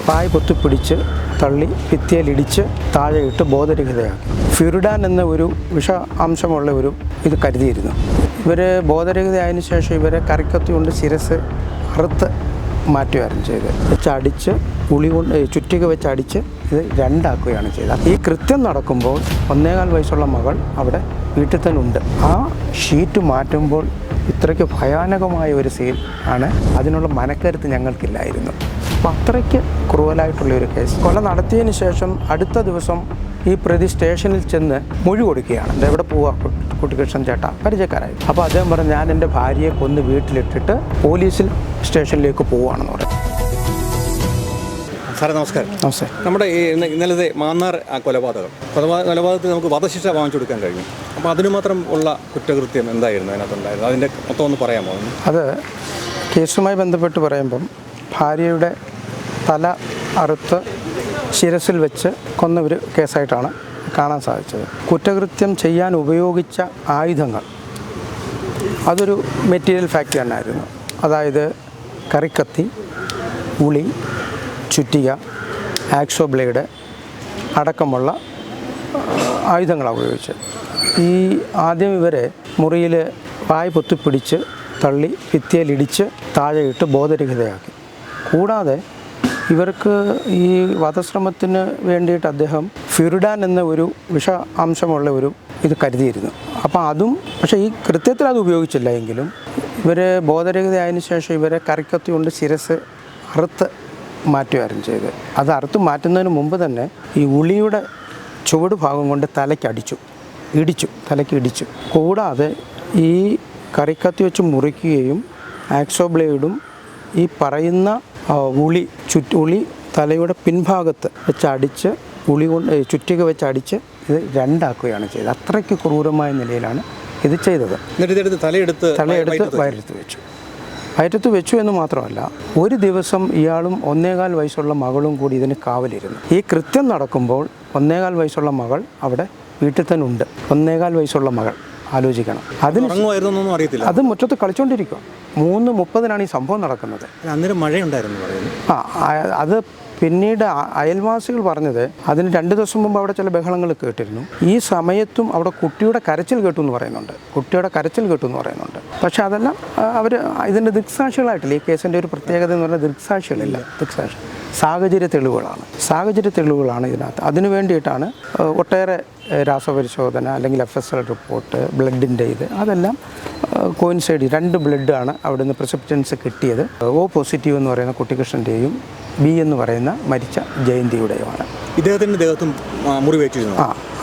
പായ് പൊത്തിപ്പിടിച്ച് തള്ളി ഭിത്തിയിലിടിച്ച് താഴെയിട്ട് ബോധരഹിതയാക്കി. ഫ്യൂരിഡാൻ എന്ന ഒരു വിഷ അംശമുള്ള ഒരു ഇത് കരുതിയിരുന്നു. ഇവർ ബോധരഹിതയായതിനു ശേഷം ഇവരെ കറിക്കത്തി കൊണ്ട് ശിരസ് അറുത്ത് മാറ്റുകയായിരുന്നു ചെയ്തത്. വെച്ചടിച്ച് ഉളി കൊണ്ട് ചുറ്റിക വെച്ചടിച്ച് ഇത് രണ്ടാക്കുകയാണ് ചെയ്തത്. ഈ കൃത്യം നടക്കുമ്പോൾ 1.25 വയസ്സുള്ള മകൾ അവിടെ വീട്ടിൽ തന്നെ ഉണ്ട്. ആ ഷീറ്റ് മാറ്റുമ്പോൾ ഇത്രയ്ക്ക് ഭയാനകമായ ഒരു സീൻ ആണ്. അതിനുള്ള മനക്കരുത്ത് ഞങ്ങൾക്കില്ലായിരുന്നു. അപ്പം അത്രയ്ക്ക് ക്രൂവലായിട്ടുള്ളൊരു കേസ്. കൊല നടത്തിയതിന് ശേഷം അടുത്ത ദിവസം ഈ പ്രതി സ്റ്റേഷനിൽ ചെന്ന് മൊഴി കൊടുക്കുകയാണ്. എവിടെ പോവാ കുട്ടികൃഷ്ണൻ ചേട്ടാ, പരിചയക്കാരായി. അപ്പോൾ അദ്ദേഹം പറഞ്ഞു, ഞാൻ എൻ്റെ ഭാര്യയെ കൊന്ന് വീട്ടിലിട്ടിട്ട് പോലീസിൽ സ്റ്റേഷനിലേക്ക് പോവുകയാണെന്ന് പറഞ്ഞു. സാറേ നമസ്കാരം. നമസ്കാരം. നമ്മുടെ ഈ ഇന്നലത്തെ മാന്നാർ കൊലപാതകത്തിൽ നമുക്ക് വധശിക്ഷ വാങ്ങിച്ചു കൊടുക്കാൻ കഴിഞ്ഞു. അപ്പോൾ അതിന് മാത്രം ഉള്ള കുറ്റകൃത്യം എന്തായിരുന്നു അതിനകത്തുണ്ടായിരുന്നു? അതിൻ്റെ മൊത്തം ഒന്ന് പറയാമോ? അത് കേസുമായി ബന്ധപ്പെട്ട് പറയുമ്പം ഭാര്യയുടെ തല അറുത്ത് ശിരസിൽ വെച്ച് കൊന്ന ഒരു കേസായിട്ടാണ് കാണാൻ സാധിച്ചത്. കുറ്റകൃത്യം ചെയ്യാൻ ഉപയോഗിച്ച ആയുധങ്ങൾ അതൊരു മെറ്റീരിയൽ ഫാക്റ്റ് തന്നെയായിരുന്നു. അതായത് കറിക്കത്തി, ഉളി, ചുറ്റിക, ആക്സോ ബ്ലേഡ് അടക്കമുള്ള ആയുധങ്ങളാണ് ഉപയോഗിച്ചത്. ഈ ആദ്യം ഇവരെ മുറിയിൽ പായ് പൊത്തിപ്പിടിച്ച് തള്ളി ഭിത്തിയിലിടിച്ച് താഴെയിട്ട് ബോധരഹിതയാക്കി. കൂടാതെ ഇവർക്ക് ഈ വധശ്രമത്തിന് വേണ്ടിയിട്ട് അദ്ദേഹം ഫ്യൂരിഡാൻ എന്ന ഒരു വിഷ അംശമുള്ള ഒരു ഇത് കരുതിയിരുന്നു. അപ്പോൾ അതും പക്ഷേ ഈ കൃത്യത്തിൽ അത് ഉപയോഗിച്ചില്ല. എങ്കിലും ഇവർ ബോധരഹിതയായതിനു ശേഷം ഇവരെ കറിക്കത്തി കൊണ്ട് ശിരസ് അറുത്ത് മാറ്റുകയായിരുന്നു ചെയ്തത്. അത് അറുത്ത് മാറ്റുന്നതിന് മുമ്പ് തന്നെ ഈ ഉളിയുടെ ചുവട് ഭാഗം കൊണ്ട് തലയ്ക്ക് ഇടിച്ചു. കൂടാതെ ഈ കറിക്കത്തി വെച്ച് മുറിക്കുകയും ആക്സോ ബ്ലേഡും ഈ പറയുന്ന ഉളി തലയുടെ പിൻഭാഗത്ത് വെച്ചടിച്ച് ചുറ്റിക വെച്ചടിച്ച് ഇത് രണ്ടാക്കുകയാണ് ചെയ്തത്. അത്രയ്ക്ക് ക്രൂരമായ നിലയിലാണ് ഇത് ചെയ്തത്. തലയെടുത്ത് വയറ്റത്ത് വെച്ചു എന്ന് മാത്രമല്ല, ഒരു ദിവസം ഇയാളും 1.25 വയസ്സുള്ള മകളും കൂടി ഇതിന് കാവലിരുന്നു. ഈ കൃത്യം നടക്കുമ്പോൾ 1.25 വയസ്സുള്ള മകൾ അവിടെ വീട്ടിൽ തന്നെ ഉണ്ട്. 1.25 വയസ്സുള്ള മകൾ, ആലോചിക്കണം. അറിയത്തില്ല. അത് മുറ്റത്ത് കളിച്ചുകൊണ്ടിരിക്കുക. 3:30 ഈ സംഭവം നടക്കുന്നത്. അന്നേരം മഴയുണ്ടായിരുന്നു പറയുന്നു. അത് പിന്നീട് അയൽവാസികൾ പറഞ്ഞത് അതിന് 2 ദിവസം മുമ്പ് അവിടെ ചില ബഹളങ്ങൾ കേട്ടിരുന്നു. ഈ സമയത്തും അവിടെ കുട്ടിയുടെ കരച്ചിൽ കേട്ടു എന്ന് പറയുന്നുണ്ട്. പക്ഷേ അതെല്ലാം അവർ ഇതിൻ്റെ ദൃക്സാക്ഷികളായിട്ടില്ല. ഈ കേസിൻ്റെ ഒരു പ്രത്യേകത എന്ന് പറഞ്ഞാൽ ദൃക്സാക്ഷികളില്ല. സാഹചര്യ തെളിവുകളാണ് ഇതിനകത്ത്. അതിനു വേണ്ടിയിട്ടാണ് ഒട്ടേറെ രാസപരിശോധന അല്ലെങ്കിൽ FSL റിപ്പോർട്ട്, ബ്ലഡിൻ്റെ അതെല്ലാം കോയിൻസൈഡ് 2 ബ്ലഡാണ് അവിടെ നിന്ന് പ്രിസിപ്റ്റൻസ് കിട്ടിയത്. O പോസിറ്റീവ് എന്ന് പറയുന്ന കുട്ടികൃഷ്ണൻ്റെയും B എന്ന് പറയുന്ന മരിച്ച ജയന്തിയുടെയുമാണ്. ഇദ്ദേഹത്തിൻ്റെ ദേഹത്തും മുറിവേറ്റിരുന്നു.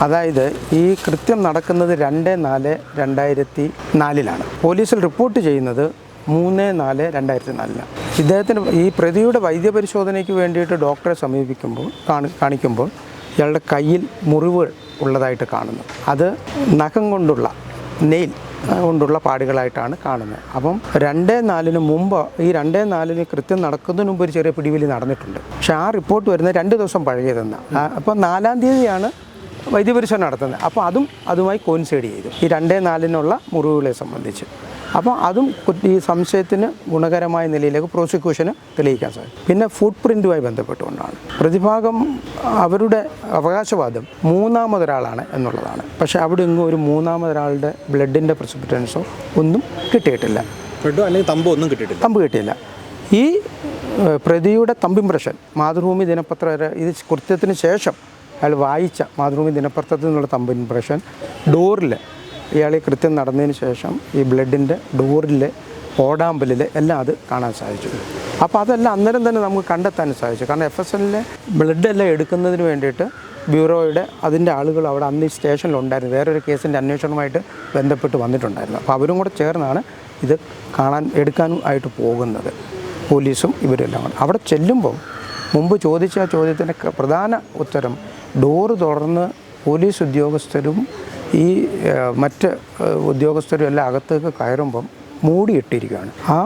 അതായത് ഈ കൃത്യം നടക്കുന്നത് 2/4/2004 പോലീസിൽ റിപ്പോർട്ട് ചെയ്യുന്നത് 3/4/2004. ഇദ്ദേഹത്തിന് ഈ പ്രതിയുടെ വൈദ്യപരിശോധനയ്ക്ക് വേണ്ടിയിട്ട് ഡോക്ടറെ കാണിക്കുമ്പോൾ ഇയാളുടെ കയ്യിൽ മുറിവുകൾ ഉള്ളതായിട്ട് കാണുന്നു. അത് നഖം കൊണ്ടുള്ള നെയിൽ കൊണ്ടുള്ള പാടുകളായിട്ടാണ് കാണുന്നത്. അപ്പം 2/4 മുമ്പ് ഈ 2/4 കൃത്യം നടക്കുന്നതിന് മുമ്പ് ഒരു ചെറിയ പിടിവലി നടന്നിട്ടുണ്ട്. പക്ഷേ ആ റിപ്പോർട്ട് വരുന്നത് 2 ദിവസം പഴകിയതെന്ന്. അപ്പോൾ 4-ാം തീയതിയാണ് വൈദ്യപരിശോധന നടത്തുന്നത്. അപ്പോൾ അതുമായി കോയിൻസൈഡ് ചെയ്തു ഈ 2/4 മുറിവുകളെ സംബന്ധിച്ച്. അപ്പോൾ അതും ഈ സംശയത്തിന് ഗുണകരമായ നിലയിലേക്ക് പ്രോസിക്യൂഷന് തെളിയിക്കാൻ സാധിക്കും. പിന്നെ ഫുട് പ്രിൻറ്റുമായി ബന്ധപ്പെട്ടുകൊണ്ടാണ് പ്രതിഭാഗം അവരുടെ അവകാശവാദം 3-മതൊരാളാണ് എന്നുള്ളതാണ്. പക്ഷേ അവിടെ ഇങ്ങും ഒരു 3-മതൊരാളുടെ ബ്ലഡിൻ്റെ പ്രിസിപിറ്റൻസോ ഒന്നും കിട്ടിയിട്ടില്ല. തമ്പ് കിട്ടിയില്ല. ഈ പ്രതിയുടെ തമ്പ് ഇംപ്രഷൻ മാതൃഭൂമി ദിനപത്രം ഇത് കൃത്യത്തിന് ശേഷം അയാൾ വായിച്ച മാതൃഭൂമി ദിനപത്രത്തിൽ നിന്നുള്ള തമ്പ് ഇംപ്രഷൻ ഡോറിൽ ഇയാളെ കൃത്യം നടന്നതിന് ശേഷം ഈ ബ്ലഡിൻ്റെ ഡോറിൽ ഓടാമ്പലിൽ എല്ലാം അത് കാണാൻ സാധിച്ചു. അപ്പോൾ അതെല്ലാം അന്നേരം തന്നെ നമുക്ക് കണ്ടെത്താൻ സാധിച്ചു. കാരണം FSLലെ ബ്ലഡെല്ലാം എടുക്കുന്നതിന് വേണ്ടിയിട്ട് ബ്യൂറോയുടെ അതിൻ്റെ ആളുകൾ അവിടെ അന്ന് ഈ സ്റ്റേഷനിലുണ്ടായിരുന്നു. വേറൊരു കേസിൻ്റെ അന്വേഷണവുമായിട്ട് ബന്ധപ്പെട്ട് വന്നിട്ടുണ്ടായിരുന്നു. അപ്പോൾ അവരും കൂടെ ചേർന്നാണ് ഇത് എടുക്കാനും ആയിട്ട് പോകുന്നത്. പോലീസും ഇവരെല്ലാം കൂടെ അവിടെ ചെല്ലുമ്പോൾ മുമ്പ് ചോദിച്ച ചോദ്യത്തിൻ്റെ പ്രധാന ഉത്തരം ഡോറ് തുറന്ന് പോലീസ് ഉദ്യോഗസ്ഥരും ഈ മറ്റ് ഉദ്യോഗസ്ഥരും എല്ലാം അകത്തേക്ക് കയറുമ്പം മൂടിയിട്ടിരിക്കുകയാണ്. ആ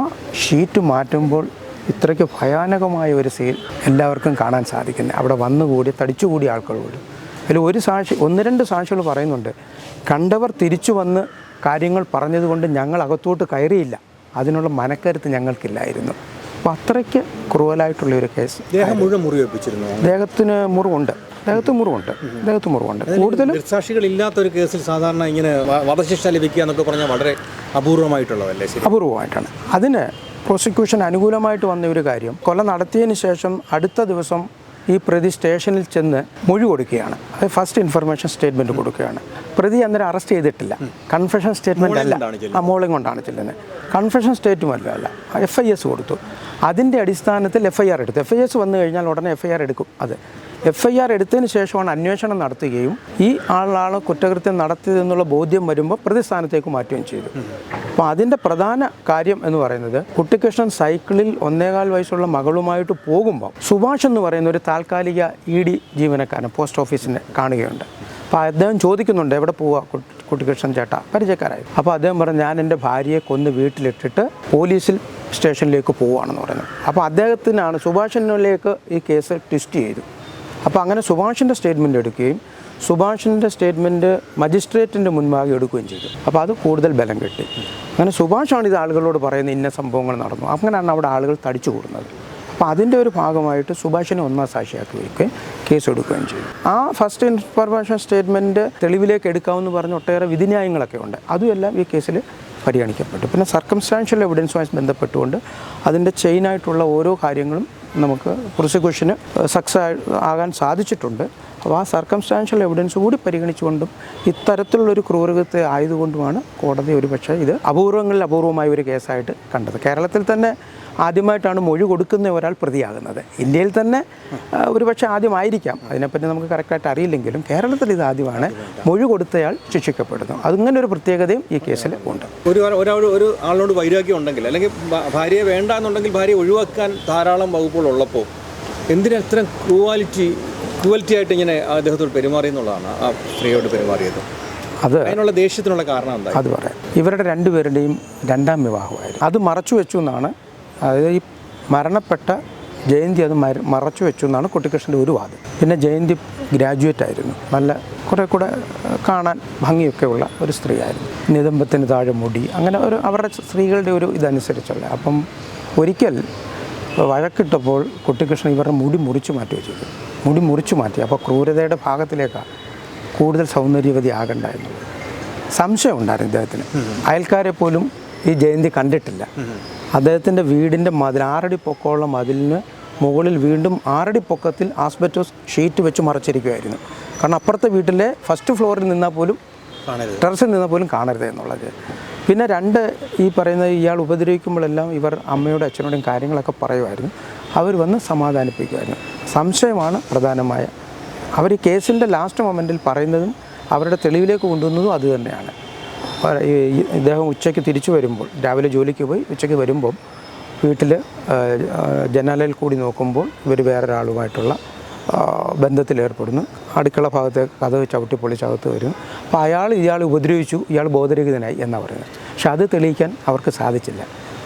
ഷീറ്റ് മാറ്റുമ്പോൾ ഇത്രയ്ക്ക് ഭയാനകമായ ഒരു സീൻ എല്ലാവർക്കും കാണാൻ സാധിക്കുന്നത്. അവിടെ വന്നുകൂടി തടിച്ചുകൂടിയ ആൾക്കാർ പോലും അതിൽ 1-2 സാക്ഷികൾ പറയുന്നുണ്ട്, കണ്ടവർ തിരിച്ചു വന്ന് കാര്യങ്ങൾ പറഞ്ഞതുകൊണ്ട് ഞങ്ങൾ അകത്തോട്ട് കയറിയില്ല, അതിനുള്ള മനക്കരുത്ത് ഞങ്ങൾക്കില്ലായിരുന്നു അപ്പോൾ അത്രയ്ക്ക് ക്രൂവലായിട്ടുള്ള ഒരു കേസ്. ദേഹം മുഴുവൻ മുറിവേൽപ്പിച്ചിരുന്നു. ദേഹത്തിന് മുറിവുണ്ട്. കൂടുതൽ ദൃക്സാക്ഷികളില്ലാത്തൊരു കേസിൽ സാധാരണ ഇങ്ങനെ വധശിക്ഷ ലഭിക്കുക എന്നൊക്കെ പറഞ്ഞാൽ വളരെ അപൂർവമായിട്ടുള്ളതല്ലേ? അപൂർവമായിട്ടാണ്. അതിന് പ്രോസിക്യൂഷൻ അനുകൂലമായിട്ട് വന്ന ഒരു കാര്യം, കൊല നടത്തിയതിന് ശേഷം അടുത്ത ദിവസം ഈ പ്രതി സ്റ്റേഷനിൽ ചെന്ന് മൊഴി കൊടുക്കുകയാണ്. അത് ഫസ്റ്റ് ഇൻഫർമേഷൻ സ്റ്റേറ്റ്മെൻറ്റ് കൊടുക്കുകയാണ്. പ്രതി അന്നേരം അറസ്റ്റ് ചെയ്തിട്ടില്ല. കൺഫെഷൻ സ്റ്റേറ്റ്മെൻ്റ് അല്ല, മോളിംഗ് കൊണ്ടാണ് ചെല്ലുന്നത്. കൺഫെഷൻ സ്റ്റേറ്റ്മെൻ്റ് അല്ല, FIS കൊടുത്തു. അതിൻ്റെ അടിസ്ഥാനത്തിൽ FIR എടുത്തു. FIS വന്നു കഴിഞ്ഞാൽ ഉടനെ FIR എടുക്കും. FIR എടുത്തതിന് ശേഷമാണ് അന്വേഷണം നടത്തുകയും ഈ ആളാണ് കുറ്റകൃത്യം നടത്തിയതെന്നുള്ള ബോധ്യം വരുമ്പോൾ പ്രതിസ്ഥാനത്തേക്ക് മാറ്റുകയും ചെയ്തു. അപ്പോൾ അതിൻ്റെ പ്രധാന കാര്യം എന്ന് പറയുന്നത്, കുട്ടിക്കൃഷ്ണൻ സൈക്കിളിൽ 1.25 വയസ്സുള്ള മകളുമായിട്ട് പോകുമ്പോൾ സുഭാഷ് എന്ന് പറയുന്ന ഒരു താൽക്കാലിക ED ജീവനക്കാരൻ പോസ്റ്റ് ഓഫീസിനെ കാണുകയുണ്ട്. അപ്പോൾ അദ്ദേഹം ചോദിക്കുന്നുണ്ട്, എവിടെ പോവുക കുട്ടിക്കൃഷ്ണൻ ചേട്ടാ, പരിചയക്കാരായി. അപ്പോൾ അദ്ദേഹം പറഞ്ഞു, ഞാൻ എൻ്റെ ഭാര്യയെ കൊന്ന് വീട്ടിലിട്ടിട്ട് പോലീസിൽ സ്റ്റേഷനിലേക്ക് പോവുകയാണെന്ന് പറയുന്നത്. അപ്പോൾ അദ്ദേഹത്തിനാണ്, സുഭാഷിനിലേക്ക് ഈ കേസ് ട്വിസ്റ്റ് ചെയ്തു. അപ്പോൾ അങ്ങനെ സുഭാഷിൻ്റെ സ്റ്റേറ്റ്മെൻറ്റ് എടുക്കുകയും സുഭാഷിൻ്റെ സ്റ്റേറ്റ്മെൻറ്റ് മജിസ്ട്രേറ്റിൻ്റെ മുൻപാകെ എടുക്കുകയും ചെയ്തു. അപ്പോൾ അത് കൂടുതൽ ബലം കിട്ടി. അങ്ങനെ സുഭാഷാണ് ഇത് ആളുകളോട് പറയുന്നത്, ഇന്ന സംഭവങ്ങൾ നടന്നു. അങ്ങനെയാണ് അവിടെ ആളുകൾ തടിച്ചു കൂടുന്നത്. അപ്പോൾ അതിൻ്റെ ഒരു ഭാഗമായിട്ട് സുഭാഷിനെ ഒന്നാം സാക്ഷിയാക്കി വയ്ക്കുകയും കേസ് എടുക്കുകയും ചെയ്തു. ആ ഫസ്റ്റ് ഇൻഫർമേഷൻ സ്റ്റേറ്റ്മെൻറ്റ് തെളിവിലേക്ക് എടുക്കാമെന്ന് പറഞ്ഞ് ഒട്ടേറെ വിധിന്യായങ്ങളൊക്കെ ഉണ്ട്. അതുമെല്ലാം ഈ കേസിൽ പരിഗണിക്കപ്പെട്ടു. പിന്നെ സർക്കംസ്റ്റാൻഷ്യൽ എവിഡൻസുമായി ബന്ധപ്പെട്ടുകൊണ്ട് അതിൻ്റെ ചെയിനായിട്ടുള്ള ഓരോ കാര്യങ്ങളും നമുക്ക് പ്രോസിക്യൂഷന് സക്സസ് ആകാൻ സാധിച്ചിട്ടുണ്ട്. അപ്പോൾ ആ സർക്കംസ്റ്റാൻഷ്യൽ എവിഡൻസ് കൂടി പരിഗണിച്ചുകൊണ്ടും ഇത്തരത്തിലുള്ളൊരു ക്രൂരകൃത്യം ആയതുകൊണ്ടുമാണ് കോടതി ഒരുപക്ഷെ ഇത് അപൂർവങ്ങളിൽ അപൂർവമായ ഒരു കേസായിട്ട് കണ്ടത്. കേരളത്തിൽ തന്നെ ആദ്യമായിട്ടാണ് മൊഴി കൊടുക്കുന്ന ഒരാൾ പ്രതിയാകുന്നത്. ഇന്ത്യയിൽ തന്നെ ഒരുപക്ഷെ ആദ്യമായിരിക്കാം, അതിനെപ്പറ്റി നമുക്ക് കറക്റ്റായിട്ട് അറിയില്ലെങ്കിലും കേരളത്തിൽ ഇത് ആദ്യമാണ് മൊഴി കൊടുത്തയാൾ ശിക്ഷിക്കപ്പെടുന്നു. അതിങ്ങനെ ഒരു പ്രത്യേകതയും ഈ കേസിൽ ഉണ്ട്. ഒരു ആളിനോട് വൈരാഗ്യം ഉണ്ടെങ്കിൽ, അല്ലെങ്കിൽ ഭാര്യയെ വേണ്ട എന്നുണ്ടെങ്കിൽ ഭാര്യയെ ഒഴിവാക്കാൻ ധാരാളം വകുപ്പുകളുള്ളപ്പോൾ എന്തിനാ ഇത്രയും ക്രൂവൽറ്റി ആയിട്ട് ഇങ്ങനെ അദ്ദേഹത്തോട് പെരുമാറിയെന്നുള്ളതാണ്, ആ സ്ത്രീയോട് പെരുമാറിയത്. അതിനുള്ള ദേഷ്യത്തിനുള്ള കാരണം എന്താ? അത് പറയാം. ഇവരുടെ രണ്ടുപേരുടെയും രണ്ടാം വിവാഹമായിരുന്നു. അത് മറച്ചു വെച്ചു എന്നാണ്, അതായത് ഈ മരണപ്പെട്ട ജയന്തി അത് മറച്ചു വെച്ചു എന്നാണ് കുട്ടിക്കൃഷ്ണൻ്റെ ഒരു വാദം. പിന്നെ ജയന്തി ഗ്രാജുവേറ്റ് ആയിരുന്നു, നല്ല കുറേ കൂടെ കാണാൻ ഭംഗിയൊക്കെ ഉള്ള ഒരു സ്ത്രീയായിരുന്നു. നിതംബത്തിന് താഴെ മുടി, അങ്ങനെ അവരുടെ സ്ത്രീകളുടെ ഒരു ഇതനുസരിച്ചുള്ള. അപ്പം ഒരിക്കൽ വഴക്കിട്ടപ്പോൾ കുട്ടിക്കൃഷ്ണൻ ഇവരുടെ മുടി മുറിച്ചു മാറ്റി. അപ്പോൾ ക്രൂരതയുടെ ഭാഗത്തിലേക്കാണ് കൂടുതൽ സൗന്ദര്യവതി ആകണ്ടായിരുന്നു. സംശയം ഉണ്ടായിരുന്നു ഇദ്ദേഹത്തിന്. അയൽക്കാരെ പോലും ഈ ജയന്തി കണ്ടിട്ടില്ല. അദ്ദേഹത്തിൻ്റെ വീടിൻ്റെ മതിൽ 6 അടി പൊക്കമുള്ള മതിലിന് മുകളിൽ വീണ്ടും 6 അടി പൊക്കത്തിൽ ആസ്ബറ്റോസ് ഷീറ്റ് വെച്ച് മറച്ചിരിക്കുമായിരുന്നു. കാരണം അപ്പുറത്തെ വീട്ടിലെ ഫസ്റ്റ് ഫ്ലോറിൽ നിന്നാൽ പോലും, ടെറസിൽ നിന്നാൽ പോലും കാണരുത് എന്നുള്ളത്. പിന്നെ ഈ പറയുന്ന ഇയാൾ ഉപദ്രവിക്കുമ്പോഴെല്ലാം ഇവർ അമ്മയോടും അച്ഛനോടും കാര്യങ്ങളൊക്കെ പറയുമായിരുന്നു. അവർ വന്ന് സമാധാനിപ്പിക്കുമായിരുന്നു. സംശയമാണ് പ്രധാനമായ. അവർ ഈ കേസിൻ്റെ ലാസ്റ്റ് മൊമെൻറ്റിൽ പറയുന്നതും അവരുടെ തെളിവിലേക്ക് കൊണ്ടുവന്നതും അതുതന്നെയാണ്. ഇദ്ദേഹം ഉച്ചയ്ക്ക് തിരിച്ചു വരുമ്പോൾ, രാവിലെ ജോലിക്ക് പോയി ഉച്ചയ്ക്ക് വരുമ്പോൾ വീട്ടിൽ ജനാലയിൽ കൂടി നോക്കുമ്പോൾ ഇവർ വേറൊരാളുമായിട്ടുള്ള ബന്ധത്തിലേർപ്പെടുന്നു. അടുക്കള ഭാഗത്ത് കതക് ചവിട്ടി പൊളിച്ചകത്ത് വരും. അപ്പോൾ ഇയാൾ ഉപദ്രവിച്ചു, ഇയാൾ ബോധരഹിതനായി എന്നാണ് പറയുന്നത്. പക്ഷെ അത് തെളിയിക്കാൻ അവർക്ക് സാധിച്ചില്ല.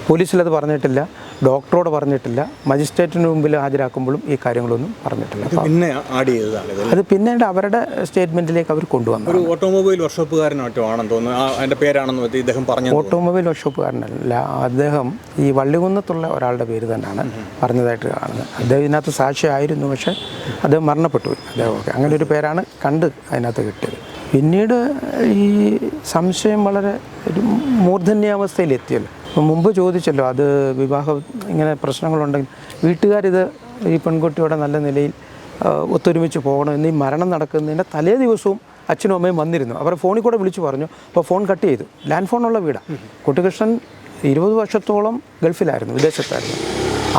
പോലീസിലത് പറഞ്ഞിട്ടില്ല, ഡോക്ടറോട് പറഞ്ഞിട്ടില്ല, മജിസ്ട്രേറ്റിന് മുമ്പിൽ ഹാജരാക്കുമ്പോഴും ഈ കാര്യങ്ങളൊന്നും പറഞ്ഞിട്ടില്ല. പിന്നെ ആഡ് ചെയ്തതാണ് അത് പിന്നീട് അവരുടെ സ്റ്റേറ്റ്മെൻറ്റിലേക്ക് അവർ കൊണ്ടുവന്നു. ഒരു ഓട്ടോമൊബൈൽ വർക്ക്ഷോപ്പുകാരനായിട്ടോ ആണെന്ന് തോന്നുന്നു, അതിൻ്റെ പേരാണെന്ന് ഇദ്ദേഹം പറഞ്ഞു. ഓട്ടോമൊബൈൽ വർക്ക്ഷോപ്പുകാരനല്ല, അദ്ദേഹം ഈ വള്ളികുന്നത്തുള്ള ഒരാളുടെ പേര് തന്നെയാണ് പറഞ്ഞതായിട്ട് കാണുന്നത്. അദ്ദേഹം ഇതിനകത്ത് സാക്ഷിയായിരുന്നു, പക്ഷേ അദ്ദേഹം മരണപ്പെട്ടു പോയി. അദ്ദേഹമൊക്കെ അങ്ങനെ ഒരു പേരാണ് അതിനകത്ത് കിട്ടിയത്. പിന്നീട് ഈ സംശയം വളരെ ഒരു മൂർധന്യാവസ്ഥയിലെത്തിയല്ലോ. മുമ്പ് ചോദിച്ചല്ലോ, അത് വിവാഹം ഇങ്ങനെ പ്രശ്നങ്ങളുണ്ടെങ്കിൽ വീട്ടുകാരിത് ഈ പെൺകുട്ടിയുടെ നല്ല നിലയിൽ ഒത്തൊരുമിച്ച് പോകണം എന്നീ മരണം നടക്കുന്നതിൻ്റെ തലേ ദിവസവും അച്ഛനും അമ്മയും വന്നിരുന്നു. അവരെ ഫോണിൽ കൂടെ വിളിച്ചു പറഞ്ഞു. അപ്പോൾ ഫോൺ കട്ട് ചെയ്തു. ലാൻഡ് ഫോണുള്ള വീടാണ്. കുട്ടിക്കൃഷ്ണൻ 20 വർഷത്തോളം ഗൾഫിലായിരുന്നു, വിദേശത്തായിരുന്നു.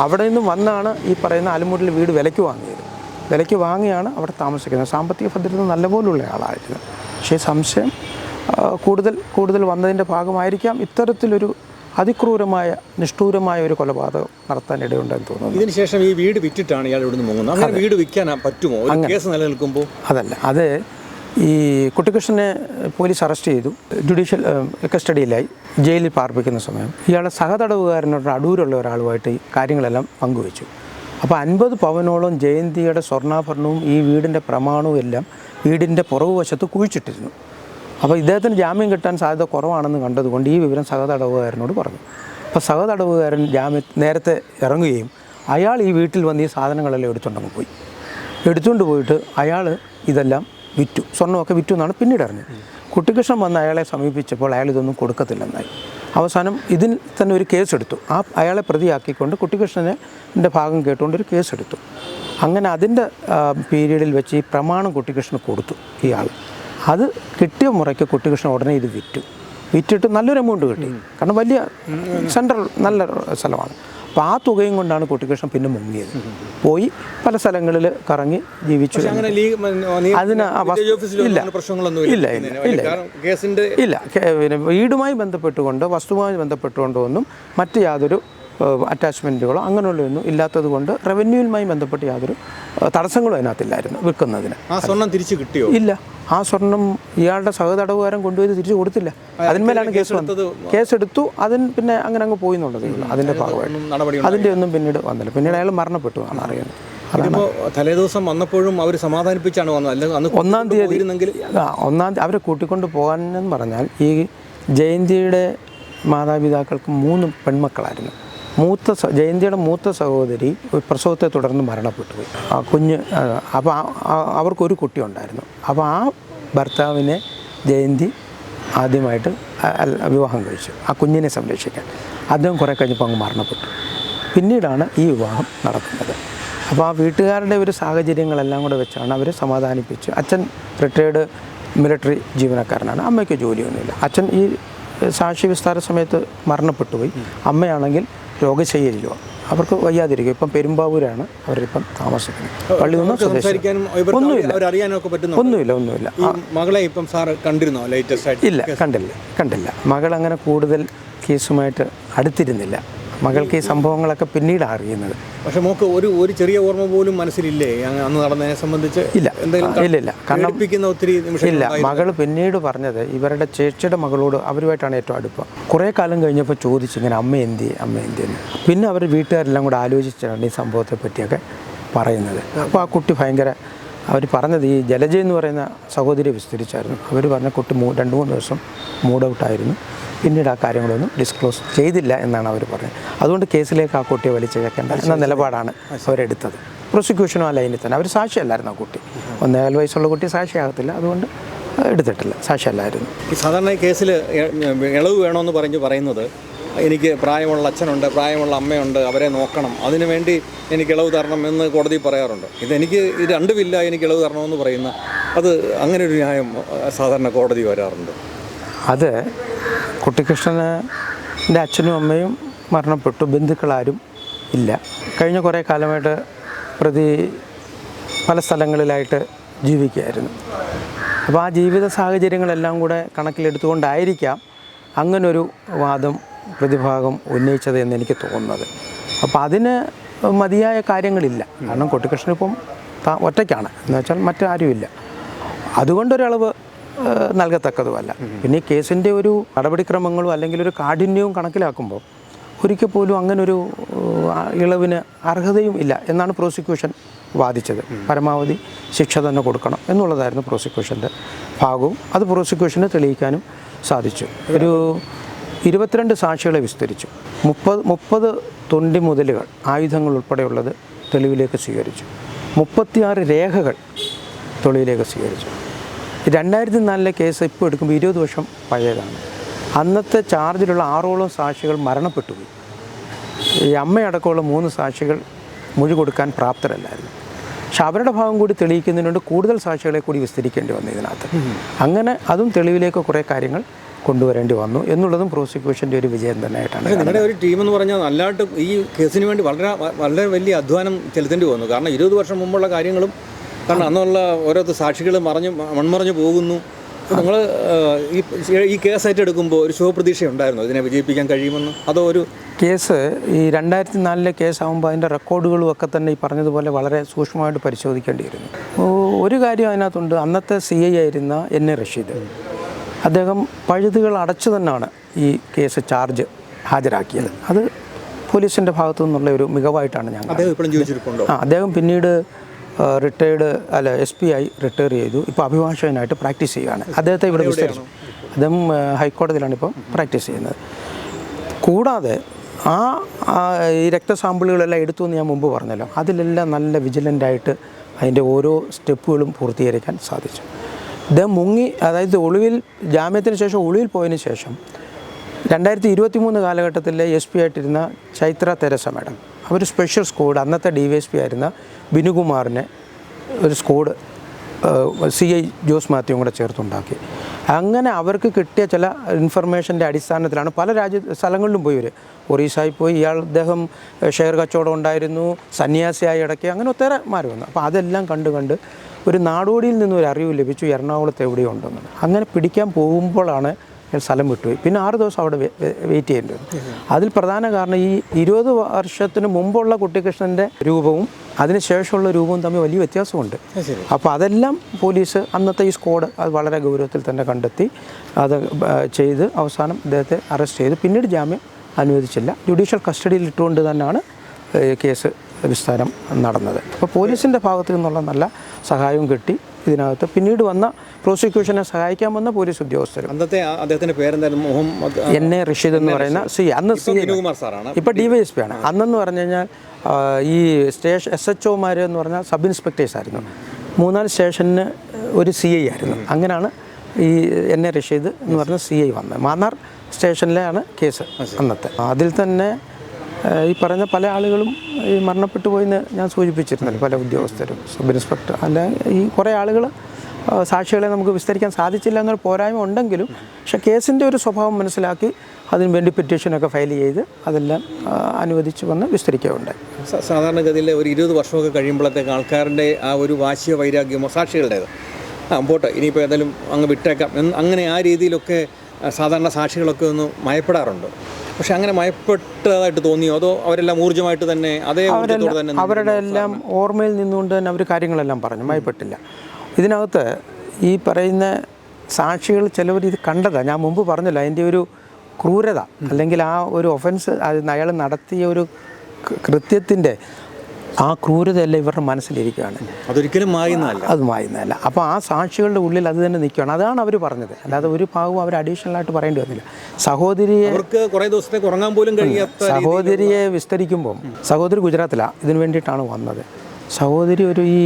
അവിടെ നിന്നും വന്നാണ് ഈ പറയുന്ന ആലുമൂട്ടിൽ വീട് വിലയ്ക്ക് വാങ്ങിയാണ് അവിടെ താമസിക്കുന്നത്. സാമ്പത്തിക ഭദ്രത നല്ലപോലുള്ള ആളായിരുന്നു. പക്ഷേ സംശയം കൂടുതൽ വന്നതിൻ്റെ ഭാഗമായിരിക്കാം ഇത്തരത്തിലൊരു അതിക്രൂരമായ നിഷ്ഠൂരമായ ഒരു കൊലപാതകം നടത്താൻ ഇടയുണ്ടെന്ന് തോന്നുന്നു. ഇതിനുശേഷം ഈ വീട് വിറ്റിട്ടാണ് ഇയാൾ ഇവിടുന്ന് പോകുന്നത്. അങ്ങനെ വീട് വിൽക്കാൻ പറ്റുമോ കേസ് നിലനിൽക്കുമ്പോൾ? അതല്ല, അത് ഈ കുട്ടിക്കൃഷ്ണനെ പോലീസ് അറസ്റ്റ് ചെയ്തു, ജുഡീഷ്യൽ കസ്റ്റഡിയിലായി ജയിലിൽ പാർപ്പിക്കുന്ന സമയം ഇയാളുടെ സഹതടവുകാരനോട് അടൂരുള്ള ഒരാളുമായിട്ട് ഈ കാര്യങ്ങളെല്ലാം പങ്കുവെച്ചു. അപ്പോൾ 50 പവനോളം ജയന്തിയുടെ സ്വർണ്ണാഭരണവും ഈ വീടിൻ്റെ പ്രമാണവും എല്ലാം വീടിൻ്റെ പുറകുവശത്ത് കുഴിച്ചിട്ടിരുന്നു. അപ്പോൾ ഇദ്ദേഹത്തിന് ജാമ്യം കിട്ടാൻ സാധ്യത കുറവാണെന്ന് കണ്ടതുകൊണ്ട് ഈ വിവരം സഹതടവുകാരനോട് പറഞ്ഞു. അപ്പോൾ അപ്പോൾ സഹതടവുകാരൻ നേരത്തെ ഇറങ്ങുകയും അയാൾ ഈ വീട്ടിൽ വന്ന് ഈ സാധനങ്ങളെല്ലാം എടുത്തുകൊണ്ടങ്ങ് പോയി. എടുത്തുകൊണ്ട് പോയിട്ട് അയാൾ ഇതെല്ലാം വിറ്റു, സ്വർണ്ണമൊക്കെ വിറ്റു എന്നാണ് പിന്നീട് അറിഞ്ഞത്. കുട്ടിക്കൃഷ്ണൻ വന്ന് അയാളെ സമീപിച്ചപ്പോൾ അയാൾ ഇതൊന്നും കൊടുക്കത്തില്ലെന്നായി. അവസാനം ഇതിൽ തന്നെ ഒരു കേസെടുത്തു. അയാളെ പ്രതിയാക്കിക്കൊണ്ട് കുട്ടിക്കൃഷ്ണൻ്റെ ഭാഗം കേട്ടുകൊണ്ടൊരു കേസെടുത്തു. അങ്ങനെ അതിൻ്റെ പീരീഡിൽ വെച്ച് ഈ പ്രമാണം കുട്ടിക്കൃഷ്ണന് കൊടുത്തു ഇയാൾ. അത് കിട്ടിയ മുറയ്ക്ക് കുട്ടിക്കൃഷ്ണൻ ഉടനെ ഇത് വിറ്റിട്ട് നല്ലൊരു എമൗണ്ട് കിട്ടി. കാരണം വലിയ സെൻട്രൽ നല്ല സ്ഥലമാണ്. അപ്പോൾ ആ തുകയും കൊണ്ടാണ് കുട്ടിക്കൃഷ്ണൻ പിന്നെ മുങ്ങിയത്. പോയി പല സ്ഥലങ്ങളിൽ കറങ്ങി ജീവിച്ചു. അതിന് ഇല്ല പിന്നെ വീടുമായി ബന്ധപ്പെട്ടുകൊണ്ട് വസ്തുവുമായി ബന്ധപ്പെട്ടുകൊണ്ടോ ഒന്നും മറ്റ് യാതൊരു അറ്റാച്ച്മെൻറ്റുകളോ അങ്ങനെയുള്ളതൊന്നും ഇല്ലാത്തത് കൊണ്ട് റവന്യൂവുമായി ബന്ധപ്പെട്ട് യാതൊരു തടസ്സങ്ങളും അതിനകത്തില്ലായിരുന്നു വിൽക്കുന്നതിന്. ആ സ്വർണം തിരിച്ചു കിട്ടിയോ? ഇല്ല, ആ സ്വർണം ഇയാളുടെ സഹതടവുകാരൻ കൊണ്ടുപോയി തിരിച്ചു കൊടുത്തില്ല. അതിന്മേലാണ് കേസ് വന്നത്. കേസെടുത്തു, അതിന് പിന്നെ അങ്ങനെ അങ്ങ് പോയി എന്നുള്ളത് അതിൻ്റെ ഭാഗമായിട്ട് അതിൻ്റെ ഒന്നും പിന്നീട് വന്നില്ല. പിന്നീട് അയാൾ മരണപ്പെട്ടു എന്നാണ് അറിയുന്നത്. അതിപ്പോൾ തലേദിവസം വന്നപ്പോഴും അവർ സമാധാനിപ്പിച്ചാണ് വന്നത്. അല്ലെങ്കിൽ ഒന്നാം തീയതി അവരെ കൂട്ടിക്കൊണ്ട് പോകാനെന്ന് പറഞ്ഞാൽ ഈ ജയന്തിയുടെ മാതാപിതാക്കൾക്ക് 3 പെൺമക്കളായിരുന്നു. ജയന്തിയുടെ മൂത്ത സഹോദരി പ്രസവത്തെ തുടർന്ന് മരണപ്പെട്ടു പോയി. ആ കുഞ്ഞ് അപ്പോൾ അവർക്കൊരു കുട്ടി ഉണ്ടായിരുന്നു. അപ്പോൾ ആ ഭർത്താവിനെ ജയന്തി ആദ്യമായിട്ട് വിവാഹം കഴിച്ചു, ആ കുഞ്ഞിനെ സംരക്ഷിക്കാൻ. അദ്ദേഹം കുറേ കഴിഞ്ഞപ്പോൾ അങ്ങ് മരണപ്പെട്ടു. പിന്നീടാണ് ഈ വിവാഹം നടക്കുന്നത്. അപ്പോൾ ആ വീട്ടുകാരുടെ ഒരു സാഹചര്യങ്ങളെല്ലാം കൂടെ വെച്ചാണ് അവർ സമാധാനിപ്പിച്ച്. അച്ഛൻ റിട്ടയേർഡ് മിലിറ്ററി ജീവനക്കാരനാണ്, അമ്മയ്ക്ക് ജോലിയൊന്നുമില്ല. അച്ഛൻ ഈ സാക്ഷി വിസ്താര സമയത്ത് മരണപ്പെട്ടു പോയി. അമ്മയാണെങ്കിൽ രോഗശയ്യയിലോ, അവർക്ക് വയ്യാതിരിക്കും. ഇപ്പം പെരുമ്പാവൂരാണ് അവരിപ്പം താമസിക്കുന്നത്. പള്ളിയൊന്നും ഒന്നുമില്ല. മകളെ ഇപ്പം സാർ കണ്ടിരുന്നോ ലേറ്റസ്റ്റ് ആയിട്ട്? ഇല്ല, കണ്ടില്ല. മകൾ അങ്ങനെ കൂടുതൽ കേസുമായിട്ട് അടുത്തിരുന്നില്ല. മകൾക്ക് ഈ സംഭവങ്ങളൊക്കെ പിന്നീടാണ് അറിയുന്നത്. പക്ഷെ മോക്ക് ഒരു ചെറിയ ഓർമ്മ പോലും മനസ്സിലില്ലേ അന്ന് നടന്നതിനെ സംബന്ധിച്ച്? ഇല്ല. കാരണം ഒത്തിരി ഇല്ല. മകൾ പിന്നീട് പറഞ്ഞത് ഇവരുടെ ചേച്ചിയുടെ മകളോട് അവരുമായിട്ടാണ് ഏറ്റവും അടുപ്പം. കുറേ കാലം കഴിഞ്ഞപ്പോൾ ചോദിച്ചു ഇങ്ങനെ അമ്മ എന്തിയെന്ന്. പിന്നെ അവർ വീട്ടുകാരെല്ലാം കൂടെ ആലോചിച്ചാണ് ഈ സംഭവത്തെ പറ്റിയൊക്കെ പറയുന്നത്. അപ്പോൾ ആ കുട്ടി ഭയങ്കര അവർ പറഞ്ഞത് ഈ ജലജ എന്ന് പറയുന്ന സഹോദരിയെ വിസ്തരിച്ചായിരുന്നു. അവർ പറഞ്ഞ കുട്ടി 2-3 ദിവസം മൂഡ് ഔട്ടായിരുന്നു. പിന്നീട് ആ കാര്യങ്ങളൊന്നും ഡിസ്ക്ലോസ് ചെയ്തില്ല എന്നാണ് അവർ പറഞ്ഞത്. അതുകൊണ്ട് കേസിലേക്ക് ആ കുട്ടിയെ വലിച്ചേക്കേണ്ട എന്ന നിലപാടാണ് അവരെടുത്തത്. പ്രോസിക്യൂഷനും ആ ലൈനിൽ തന്നെ. അവർ സാക്ഷിയല്ലായിരുന്നു. ആ കുട്ടി 1.5 വയസ്സുള്ള കുട്ടി സാക്ഷിയാകത്തില്ല, അതുകൊണ്ട് എടുത്തിട്ടില്ല, സാക്ഷിയല്ലായിരുന്നു. ഈ സാധാരണ ഈ കേസിൽ ഇളവ് വേണമെന്ന് പറയുന്നത് എനിക്ക് പ്രായമുള്ള അച്ഛനുണ്ട്, പ്രായമുള്ള അമ്മയുണ്ട്, അവരെ നോക്കണം, അതിനുവേണ്ടി എനിക്ക് ഇളവ് തരണം എന്ന് കോടതി പറയാറുണ്ട്. ഇതെനിക്ക് ഇത് രണ്ടുമില്ല, എനിക്ക് ഇളവ് തരണമെന്ന് പറയുന്ന അത് അങ്ങനെ ഒരു ന്യായം സാധാരണ കോടതി വരാറുണ്ട്. അത് കുട്ടിക്കൃഷ്ണൻ്റെ അച്ഛനും അമ്മയും മരണപ്പെട്ടു, ബന്ധുക്കളാരും ഇല്ല. കഴിഞ്ഞ കുറേ കാലമായിട്ട് പ്രതി പല സ്ഥലങ്ങളിലായിട്ട് ജീവിക്കുകയായിരുന്നു. അപ്പോൾ ആ ജീവിത സാഹചര്യങ്ങളെല്ലാം കൂടെ കണക്കിലെടുത്തുകൊണ്ടായിരിക്കാം അങ്ങനൊരു വാദം പ്രതിഭാഗം ഉന്നയിച്ചത് എന്ന് എനിക്ക് തോന്നുന്നത്. അപ്പോൾ അതിന് മതിയായ കാര്യങ്ങളില്ല. കാരണം കുട്ടിക്കൃഷ്ണൻ ഇപ്പം ഒറ്റയ്ക്കാണ് എന്ന് വെച്ചാൽ മറ്റാരുമില്ല. അതുകൊണ്ടൊരളവ് നൽകത്തക്കതുമല്ല. പിന്നെ ഈ കേസിൻ്റെ ഒരു നടപടിക്രമങ്ങളും അല്ലെങ്കിൽ ഒരു കാഠിന്യവും കണക്കിലാക്കുമ്പോൾ ഒരിക്കൽ പോലും അങ്ങനൊരു ഇളവിന് അർഹതയും ഇല്ല എന്നാണ് പ്രോസിക്യൂഷൻ വാദിച്ചത്. പരമാവധി ശിക്ഷ തന്നെ കൊടുക്കണം എന്നുള്ളതായിരുന്നു പ്രോസിക്യൂഷൻ്റെ ഭാഗവും. അത് പ്രോസിക്യൂഷന് തെളിയിക്കാനും സാധിച്ചു. ഒരു 22 സാക്ഷികളെ വിസ്തരിച്ചു. 30 തൊണ്ടി മുതലുകൾ, ആയുധങ്ങൾ ഉൾപ്പെടെയുള്ളത് തെളിവിലേക്ക് സ്വീകരിച്ചു. 36 രേഖകൾ തെളിവിലേക്ക് സ്വീകരിച്ചു. 2004 കേസ് ഇപ്പോൾ എടുക്കുമ്പോൾ 20 വർഷം പഴയതാണ്. അന്നത്തെ ചാർജിലുള്ള 6ഓളം സാക്ഷികൾ മരണപ്പെട്ടുപോയി. ഈ അമ്മയടക്കമുള്ള 3 സാക്ഷികൾ മൊഴി കൊടുക്കാൻ പ്രാപ്തരല്ലായിരുന്നു. പക്ഷെ അവരുടെ ഭാഗം കൂടി തെളിയിക്കുന്നതിനുണ്ട് കൂടുതൽ സാക്ഷികളെ കൂടി വിസ്തരിക്കേണ്ടി വന്നു ഇതിനകത്ത്. അങ്ങനെ അതും തെളിവിലേക്ക് കുറേ കാര്യങ്ങൾ കൊണ്ടുവരേണ്ടി വന്നു എന്നുള്ളതും പ്രോസിക്യൂഷൻ്റെ ഒരു വിജയം തന്നെയായിട്ടാണ്. നിങ്ങളുടെ ഒരു ടീം എന്ന് പറഞ്ഞാൽ നല്ലതായിട്ട് ഈ കേസിന് വേണ്ടി വളരെ വലിയ അധ്വാനം ചെലുത്തേണ്ടി വന്നു. കാരണം 20 വർഷം മുമ്പുള്ള കാര്യങ്ങളും, കാരണം അന്നുള്ള ഓരോ സാക്ഷികൾ മൺമറഞ്ഞു പോകുന്നു. നിങ്ങൾ ഈ കേസ് ഏറ്റെടുക്കുമ്പോൾ ഒരു ശുഭപ്രതീക്ഷ ഉണ്ടായിരുന്നു ഇതിനെ വിജയിപ്പിക്കാൻ കഴിയുമെന്ന്? അതോ ഒരു കേസ് ഈ 2004 കേസാകുമ്പോൾ അതിൻ്റെ റെക്കോർഡുകളും ഒക്കെ തന്നെ ഈ പറഞ്ഞതുപോലെ വളരെ സൂക്ഷ്മമായിട്ട് പരിശോധിക്കേണ്ടിയിരുന്നു. ഒരു കാര്യം അതിനകത്തുണ്ട്. അന്നത്തെ CI ആയിരുന്ന N.A. റഷീദ് അദ്ദേഹം പഴുതുകൾ അടച്ചു തന്നെയാണ് ഈ കേസ് ചാർജ് ഹാജരാക്കിയത്. അത് പോലീസിൻ്റെ ഭാഗത്തു നിന്നുള്ള ഒരു മികവായിട്ടാണ് ഞാൻ അദ്ദേഹം പിന്നീട് SP ആയി റിട്ടയർ ചെയ്തു. ഇപ്പോൾ അഭിഭാഷകനായിട്ട് പ്രാക്ടീസ് ചെയ്യുകയാണ്. അദ്ദേഹത്തെ ഇവിടെ വിസ്തരിച്ചു. അദ്ദേഹം ഹൈക്കോടതിയിലാണ് ഇപ്പം പ്രാക്ടീസ് ചെയ്യുന്നത്. കൂടാതെ ഈ രക്തസാമ്പിളുകളെല്ലാം എടുത്തു എന്ന് ഞാൻ മുമ്പ് പറഞ്ഞല്ലോ, അതിലെല്ലാം നല്ല വിജിലൻ്റായിട്ട് അതിൻ്റെ ഓരോ സ്റ്റെപ്പുകളും പൂർത്തീകരിക്കാൻ സാധിച്ചു. ഇദ്ദേഹം മുങ്ങി, അതായത് ഒളിവിൽ ജാമ്യത്തിന് ശേഷം ഒളിവിൽ പോയതിന് ശേഷം 2023 കാലഘട്ടത്തിലെ SP ആയിട്ടിരുന്ന ചൈത്ര തെരേസ മാഡം അവർ സ്പെഷ്യൽ സ്ക്വാഡ്, അന്നത്തെ DYSP ആയിരുന്ന ബിനുകുമാറിനെ ഒരു സ്ക്വാഡ് CI ജോസ് മാത്യുവും കൂടെ ചേർത്തുണ്ടാക്കി. അങ്ങനെ അവർക്ക് കിട്ടിയ ചില ഇൻഫർമേഷൻ്റെ അടിസ്ഥാനത്തിലാണ് പല സ്ഥലങ്ങളിലും പോയി. ഇവർ ഒറീസായി പോയി, അദ്ദേഹം ഷെയർ കച്ചവടം ഉണ്ടായിരുന്നു, സന്യാസിയായി ഇടയ്ക്ക്, അങ്ങനെ ഒത്തേറെ മാറി വന്നു. അപ്പോൾ അതെല്ലാം കണ്ട് ഒരു നാടോടിയിൽ നിന്നും ഒരു അറിവ് ലഭിച്ചു എറണാകുളത്ത് എവിടെയോ ഉണ്ടെന്ന്. അങ്ങനെ പിടിക്കാൻ പോകുമ്പോഴാണ് സ്ഥലം വിട്ടുപോയി. പിന്നെ 6 ദിവസം അവിടെ വെയിറ്റ് ചെയ്യേണ്ടി വന്നു. അതിൽ പ്രധാന കാരണം ഈ 20 വർഷത്തിന് മുമ്പുള്ള കുട്ടിക്കൃഷ്ണൻ്റെ രൂപവും അതിനുശേഷമുള്ള രൂപവും തമ്മിൽ വലിയ വ്യത്യാസമുണ്ട്. അപ്പോൾ അതെല്ലാം പോലീസ് അന്നത്തെ ഈ സ്ക്വാഡ് അത് വളരെ ഗൗരവത്തിൽ തന്നെ കണ്ടെത്തി അത് ചെയ്ത് അവസാനം അദ്ദേഹത്തെ അറസ്റ്റ് ചെയ്ത് പിന്നീട് ജാമ്യം അനുവദിച്ചില്ല. ജുഡീഷ്യൽ കസ്റ്റഡിയിൽ ഇട്ടുകൊണ്ട് തന്നെയാണ് കേസ് വിസ്താരം നടന്നത്. അപ്പോൾ പോലീസിൻ്റെ ഭാഗത്തു നിന്നുള്ള നല്ല സഹായവും കിട്ടി ഇതിനകത്ത്. പിന്നീട് വന്ന പ്രോസിക്യൂഷനെ സഹായിക്കാൻ വന്ന പോലീസ് ഉദ്യോഗസ്ഥരും. അന്നത്തെ അദ്ദേഹത്തിൻ്റെ പേരെന്തായിരുന്നു? മുഹമ്മദ് എന്നെ റഷീദ് എന്ന് പറയുന്ന അന്ന് ഇപ്പോൾ DYSP ആണ്. അന്നെന്ന് പറഞ്ഞു കഴിഞ്ഞാൽ ഈ SHOമാർ എന്ന് പറഞ്ഞാൽ സബ് ഇൻസ്പെക്ടേഴ്സ് ആയിരുന്നു. 3-4 സ്റ്റേഷന് ഒരു CI ആയിരുന്നു. അങ്ങനെയാണ് ഈ എന്നെ റഷീദ് എന്ന് പറഞ്ഞ CI വന്നത്. മാന്നാർ സ്റ്റേഷനിലാണ് കേസ് അന്നത്തെ. അതിൽ തന്നെ ഈ പറഞ്ഞ പല ആളുകളും ഈ മരണപ്പെട്ടു പോയെന്ന് ഞാൻ സൂചിപ്പിച്ചിരുന്നല്ലോ, പല ഉദ്യോഗസ്ഥരും, സബ് ഇൻസ്പെക്ടർ, അല്ല ഈ കുറേ ആളുകൾ സാക്ഷികളെ നമുക്ക് വിസ്തരിക്കാൻ സാധിച്ചില്ല എന്നൊരു പോരായ്മ ഉണ്ടെങ്കിലും പക്ഷേ കേസിൻ്റെ ഒരു സ്വഭാവം മനസ്സിലാക്കി അതിന് വേണ്ടി പെറ്റീഷനൊക്കെ ഫയൽ ചെയ്ത് അതെല്ലാം അനുവദിച്ച് വന്ന് വിസ്തരിക്കുകയുണ്ടായി. സാധാരണഗതിയിൽ ഒരു 20 വർഷമൊക്കെ കഴിയുമ്പോഴത്തേക്ക് ആൾക്കാരുടെ ആ ഒരു വാശിയോ വൈരാഗ്യമോ സാക്ഷികളുടേത് പോട്ടെ ഇനിയിപ്പോൾ ഏതായാലും അങ്ങ് വിട്ടേക്കാം അങ്ങനെ ആ രീതിയിലൊക്കെ സാധാരണ സാക്ഷികളൊക്കെ ഒന്ന് മയപ്പെടാറുണ്ട്. പക്ഷെ അങ്ങനെ മയപ്പെട്ടതായിട്ട് തോന്നിയോ, അതോ അവരെല്ലാം ഊർജ്ജമായിട്ട് തന്നെ അതേ തന്നെ അവരുടെ എല്ലാം ഓർമ്മയിൽ നിന്നുകൊണ്ട് തന്നെ അവർ കാര്യങ്ങളെല്ലാം പറഞ്ഞു, മയപ്പെട്ടില്ല. ഇതിനകത്ത് ഈ പറയുന്ന സാക്ഷികൾ ചിലവർ ഇത് കണ്ടതാണ്. ഞാൻ മുമ്പ് പറഞ്ഞല്ലോ, അതിൻ്റെ ഒരു ക്രൂരത അല്ലെങ്കിൽ ആ ഒരു ഒഫൻസ് അയാൾ നടത്തിയ ഒരു കൃത്യത്തിൻ്റെ ആ ക്രൂരതയല്ല ഇവരുടെ മനസ്സിലിരിക്കുകയാണ്. അതൊരിക്കലും മായുന്നതല്ല, അത് മായുന്നതല്ല. അപ്പോൾ ആ സാക്ഷികളുടെ ഉള്ളിൽ അത് തന്നെ നിൽക്കുകയാണ്. അതാണ് അവർ പറഞ്ഞത്. അല്ലാതെ ഒരു ഭാഗവും അവർ അഡീഷണലായിട്ട് പറയേണ്ടി വന്നില്ല. സഹോദരിയെ കുറേ ദിവസത്തേക്ക് ഉറങ്ങാൻ പോലും കഴിയാത്ത സഹോദരിയെ വിസ്തരിക്കുമ്പം സഹോദരി ഗുജറാത്തിലാണ്, ഇതിനു വേണ്ടിയിട്ടാണ് വന്നത്. സഹോദരി ഒരു ഈ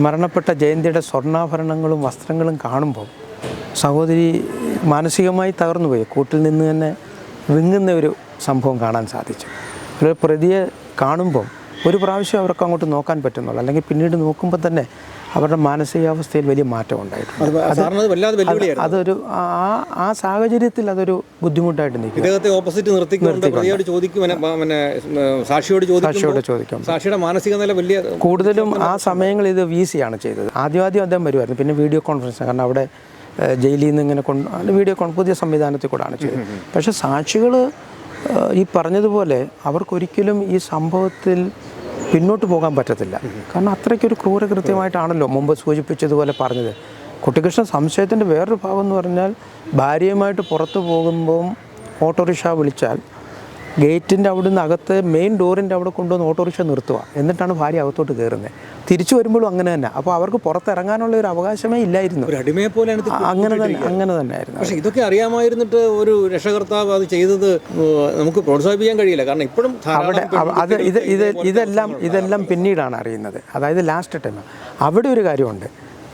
മരണപ്പെട്ട ജയന്തിയുടെ സ്വർണ്ണാഭരണങ്ങളും വസ്ത്രങ്ങളും കാണുമ്പോൾ സഹോദരി മാനസികമായി തകർന്നു പോയി. കൂട്ടിൽ നിന്ന് തന്നെ വിങ്ങുന്ന ഒരു സംഭവം കാണാൻ സാധിച്ചു. ഒരു പ്രതിയെ കാണുമ്പം ഒരു പ്രാവശ്യം അവർക്ക് അങ്ങോട്ട് നോക്കാൻ പറ്റുന്നുള്ളൂ, അല്ലെങ്കിൽ പിന്നീട് നോക്കുമ്പോൾ തന്നെ അവരുടെ മാനസികാവസ്ഥയിൽ വലിയ മാറ്റം ഉണ്ടായിട്ടുണ്ട്. അതൊരു ആ സാഹചര്യത്തിൽ അതൊരു ബുദ്ധിമുട്ടായിട്ട് നിൽക്കും. സാക്ഷിയോട് ചോദിക്കും. സാക്ഷിയുടെ മാനസിക നില വലിയ കൂടുതലും ആ സമയങ്ങളിൽ ഇത് VC ആണ് ചെയ്തത്. ആദ്യം അദ്ദേഹം വരുമായിരുന്നു, പിന്നെ വീഡിയോ കോൺഫറൻസ്, കാരണം അവിടെ ജയിലിൽ നിന്ന് ഇങ്ങനെ വീഡിയോ പുതിയ സംവിധാനത്തിൽ കൂടെയാണ് ചെയ്തത്. പക്ഷേ സാക്ഷികൾ ഈ പറഞ്ഞതുപോലെ അവർക്കൊരിക്കലും ഈ സംഭവത്തിൽ പിന്നോട്ട് പോകാൻ പറ്റത്തില്ല. കാരണം അത്രയ്ക്കൊരു ക്രൂരകൃത്യമായിട്ടാണല്ലോ മുമ്പ് സൂചിപ്പിച്ചതുപോലെ പറഞ്ഞത്. കുട്ടിക്കൃഷ്ണൻ സംശയത്തിൻ്റെ വേറൊരു ഭാഗം എന്ന് പറഞ്ഞാൽ ഭാര്യയുമായിട്ട് പുറത്ത് പോകുമ്പം ഓട്ടോറിക്ഷ വിളിച്ചാൽ ഗേറ്റിൻ്റെ അവിടുന്ന് അകത്ത് മെയിൻ ഡോറിൻ്റെ അവിടെ കൊണ്ടുവന്ന് ഓട്ടോറിക്ഷ നിർത്തുക, എന്നിട്ടാണ് ഭാര്യ അകത്തോട്ട് കയറുന്നത്. തിരിച്ചു വരുമ്പോഴും അങ്ങനെ തന്നെ. അപ്പോൾ അവർക്ക് പുറത്തിറങ്ങാനുള്ള ഒരു അവകാശമേ ഇല്ലായിരുന്നു. ഒരു അടിമയെ പോലെയാണ് അങ്ങനെ തന്നെ ആയിരുന്നു. പക്ഷേ ഇതൊക്കെ അറിയാമായിരുന്നിട്ട് ഒരു രക്ഷകർത്താവ് അത് ചെയ്തത് നമുക്ക് പ്രോത്സാഹിപ്പിക്കാൻ കഴിയില്ല. കാരണം ഇപ്പോഴും ഇതെല്ലാം പിന്നീടാണ് അറിയുന്നത്. അതായത് ലാസ്റ്റ് ടൈം അവിടെ ഒരു കാര്യമുണ്ട്.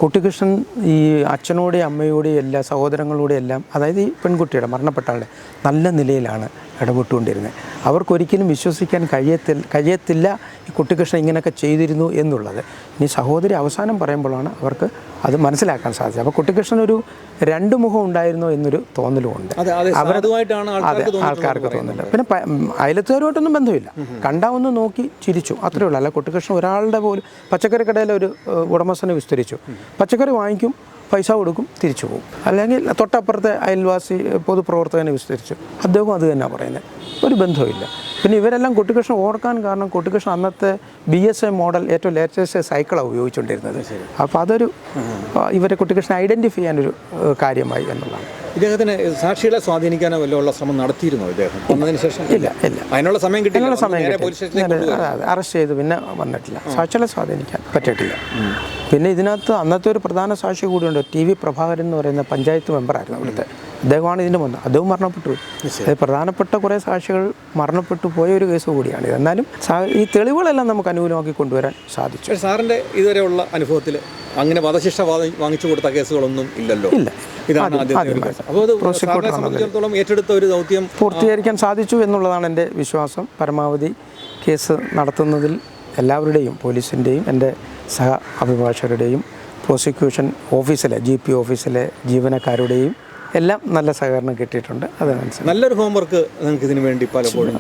കുട്ടിക്കൃഷ്ണൻ ഈ അച്ഛനോടെയും അമ്മയോടെയും എല്ലാ സഹോദരങ്ങളോടെയും എല്ലാം, അതായത് ഈ പെൺകുട്ടിയുടെ മരണപ്പെട്ട ആളുടെ നല്ല നിലയിലാണ് ഇടപെട്ടുകൊണ്ടിരുന്നത്. അവർക്കൊരിക്കലും വിശ്വസിക്കാൻ കഴിയത്തില്ല ഈ കുട്ടിക്കൃഷ്ണൻ ഇങ്ങനെയൊക്കെ ചെയ്തിരുന്നു എന്നുള്ളത്. ഇനി സഹോദരി അവസാനം പറയുമ്പോഴാണ് അവർക്ക് അത് മനസ്സിലാക്കാൻ സാധിച്ചത്. അപ്പോൾ കുട്ടിക്കൃഷ്ണൻ ഒരു 2 മുഖം ഉണ്ടായിരുന്നോ എന്നൊരു തോന്നലുമുണ്ട് ആൾക്കാർക്ക് തോന്നില്ല. പിന്നെ അയലത്തുകാരുമായിട്ടൊന്നും ബന്ധമില്ല, കണ്ടാവൊന്ന് നോക്കി ചിരിച്ചു, അത്രയേ ഉള്ളൂ. അല്ല കുട്ടിക്കൃഷ്ണൻ ഒരാളുടെ പോലും പച്ചക്കറി കടയിലെ ഒരു ഉടമസ്ഥനെ വിസ്തരിച്ചു, പച്ചക്കറി വാങ്ങിക്കും, പൈസ കൊടുക്കും, തിരിച്ചു പോകും. അല്ലെങ്കിൽ തൊട്ടപ്പുറത്തെ അയൽവാസി പൊതുപ്രവർത്തകനെ വിസ്തരിച്ചു, അദ്ദേഹവും അത് തന്നെയാണ് പറയുന്നത്, ഒരു ബന്ധവുമില്ല. പിന്നെ ഇവരെല്ലാം കുട്ടിക്കൃഷ്ണൻ ഓർക്കാൻ കാരണം കുട്ടിക്കൃഷ്ണൻ അന്നത്തെ BSA മോഡൽ ഏറ്റവും ലേറ്റസ്റ്റ് സൈക്കിളാണ് ഉപയോഗിച്ചുകൊണ്ടിരുന്നത്. അപ്പോൾ അതൊരു ഇവരെ കുട്ടിക്കൃഷ്ണൻ ഐഡൻറ്റിഫൈ ചെയ്യാനൊരു കാര്യമായി എന്നുള്ളതാണ്. ഇദ്ദേഹത്തിന് സാക്ഷികളെ സ്വാധീനിക്കാനോ വല്ലതുള്ള ശ്രമം നടത്തിയിരുന്നോ ഇദ്ദേഹം വന്നതിന് ശേഷം? ഇല്ല. അതിനുള്ള സമയം കിട്ടില്ല. അറസ്റ്റ് ചെയ്ത് പിന്നെ വന്നിട്ടില്ല. സാക്ഷികളെ സ്വാധീനിക്കാൻ പറ്റിയിട്ടില്ല. പിന്നെ ഇതിനകത്ത് അന്നത്തെ ഒരു പ്രധാന സാക്ഷി കൂടിയുണ്ട്, TV പ്രഭാകരൻ എന്ന് പറയുന്ന പഞ്ചായത്ത് മെമ്പറായിരുന്നു അവിടുത്തെ. അദ്ദേഹമാണ് ഇതിൻ്റെ വന്നത്. അദ്ദേഹം മരണപ്പെട്ടു. അത് പ്രധാനപ്പെട്ട കുറേ സാക്ഷികൾ മരണപ്പെട്ടു പോയ ഒരു കേസ് കൂടിയാണ്. എന്നാലും ഈ തെളിവുകളെല്ലാം നമുക്ക് അനുകൂലമാക്കി കൊണ്ടുവരാൻ സാധിച്ചു. സാറിൻ്റെ ഇതുവരെയുള്ള അനുഭവത്തിൽ അങ്ങനെ വധശിക്ഷ വാങ്ങിച്ചു കൊടുത്ത കേസുകളൊന്നും ഇല്ലല്ലോ? ഇല്ല. ഇതാണ് അപ്പോൾ അത് സാറിനെ സംബന്ധിച്ചിടത്തോളം ഏറ്റെടുത്ത ഒരു ദൗത്യം പൂർത്തീകരിക്കാൻ സാധിച്ചു എന്നുള്ളതാണ് എൻ്റെ വിശ്വാസം. പരമാവധി കേസ് നടത്തുന്നതിൽ എല്ലാവരുടെയും, പോലീസിൻ്റെയും എൻ്റെ സഹ അഭിഭാഷകരുടെയും പ്രോസിക്യൂഷൻ ഓഫീസിലെ GP ഓഫീസിലെ ജീവനക്കാരുടെയും എല്ലാം നല്ല സഹകരണം കിട്ടിയിട്ടുണ്ട്. അതനുസരിച്ച് നല്ലൊരു ഹോംവർക്ക് നിങ്ങൾക്ക് ഇതിനു വേണ്ടി പലപ്പോഴും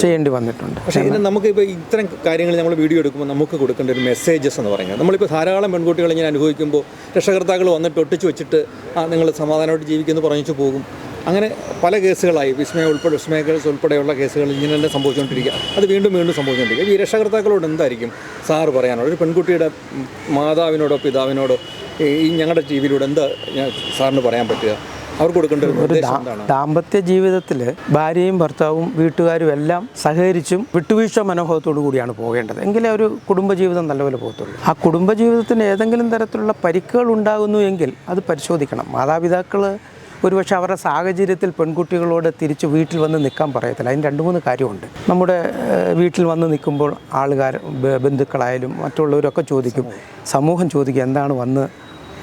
ചെയ്യേണ്ടി വന്നിട്ടുണ്ട്. പക്ഷേ ഇതിന് നമുക്കിപ്പോൾ ഇത്തരം കാര്യങ്ങൾ നമ്മൾ വീഡിയോ എടുക്കുമ്പോൾ നമുക്ക് കൊടുക്കേണ്ട ഒരു മെസ്സേജസ് എന്ന് പറയുന്നത്, നമ്മളിപ്പോൾ ധാരാളം പെൺകുട്ടികൾ ഇങ്ങനെ അനുഭവിക്കുമ്പോൾ രക്ഷകർത്താക്കൾ വന്നിട്ട് ഒട്ടിച്ച് വെച്ചിട്ട് നിങ്ങൾ സമാധാനമായിട്ട് ജീവിക്കുമെന്ന് പറഞ്ഞിട്ട് പോകും. അങ്ങനെ പല കേസുകളായി വിസ്മയ കേസ് ഉൾപ്പെടെയുള്ള കേസുകൾ ഇങ്ങനെ തന്നെ സംഭവിച്ചുകൊണ്ടിരിക്കുക. അത് വീണ്ടും വീണ്ടും സംഭവിച്ചുകൊണ്ടിരിക്കുക. ഈ രക്ഷകർത്താക്കളോട് എന്തായിരിക്കും സാറ് പറയാനുള്ളത്? ഒരു പെൺകുട്ടിയുടെ മാതാവിനോടോ പിതാവിനോടോ ഈ ഞങ്ങളുടെ ജീവിയിലൂടെ എന്താ സാറിന് പറയാൻ പറ്റുക? അവർക്ക് കൊടുക്കേണ്ട ഒരു ദാമ്പത്യ ജീവിതത്തിൽ ഭാര്യയും ഭർത്താവും വീട്ടുകാരും എല്ലാം സഹകരിച്ചും വിട്ടുവീഴ്ച മനോഭാവത്തോടു കൂടിയാണ് പോകേണ്ടത്. എങ്കിലേ ഒരു കുടുംബജീവിതം നല്ലപോലെ പോകത്തുള്ളൂ. ആ കുടുംബജീവിതത്തിന് ഏതെങ്കിലും തരത്തിലുള്ള പരിക്കുകൾ ഉണ്ടാകുന്നു എങ്കിൽ അത് പരിശോധിക്കണം. മാതാപിതാക്കൾ ഒരുപക്ഷെ അവരുടെ സാഹചര്യത്തിൽ പെൺകുട്ടികളോട് തിരിച്ച് വീട്ടിൽ വന്ന് നിൽക്കാൻ പറയത്തില്ല. അതിന് 2-3 കാര്യമുണ്ട്. നമ്മുടെ വീട്ടിൽ വന്ന് നിൽക്കുമ്പോൾ ആളുകാർ, ബന്ധുക്കളായാലും മറ്റുള്ളവരൊക്കെ ചോദിക്കും, സമൂഹം ചോദിക്കും എന്താണ് വന്ന്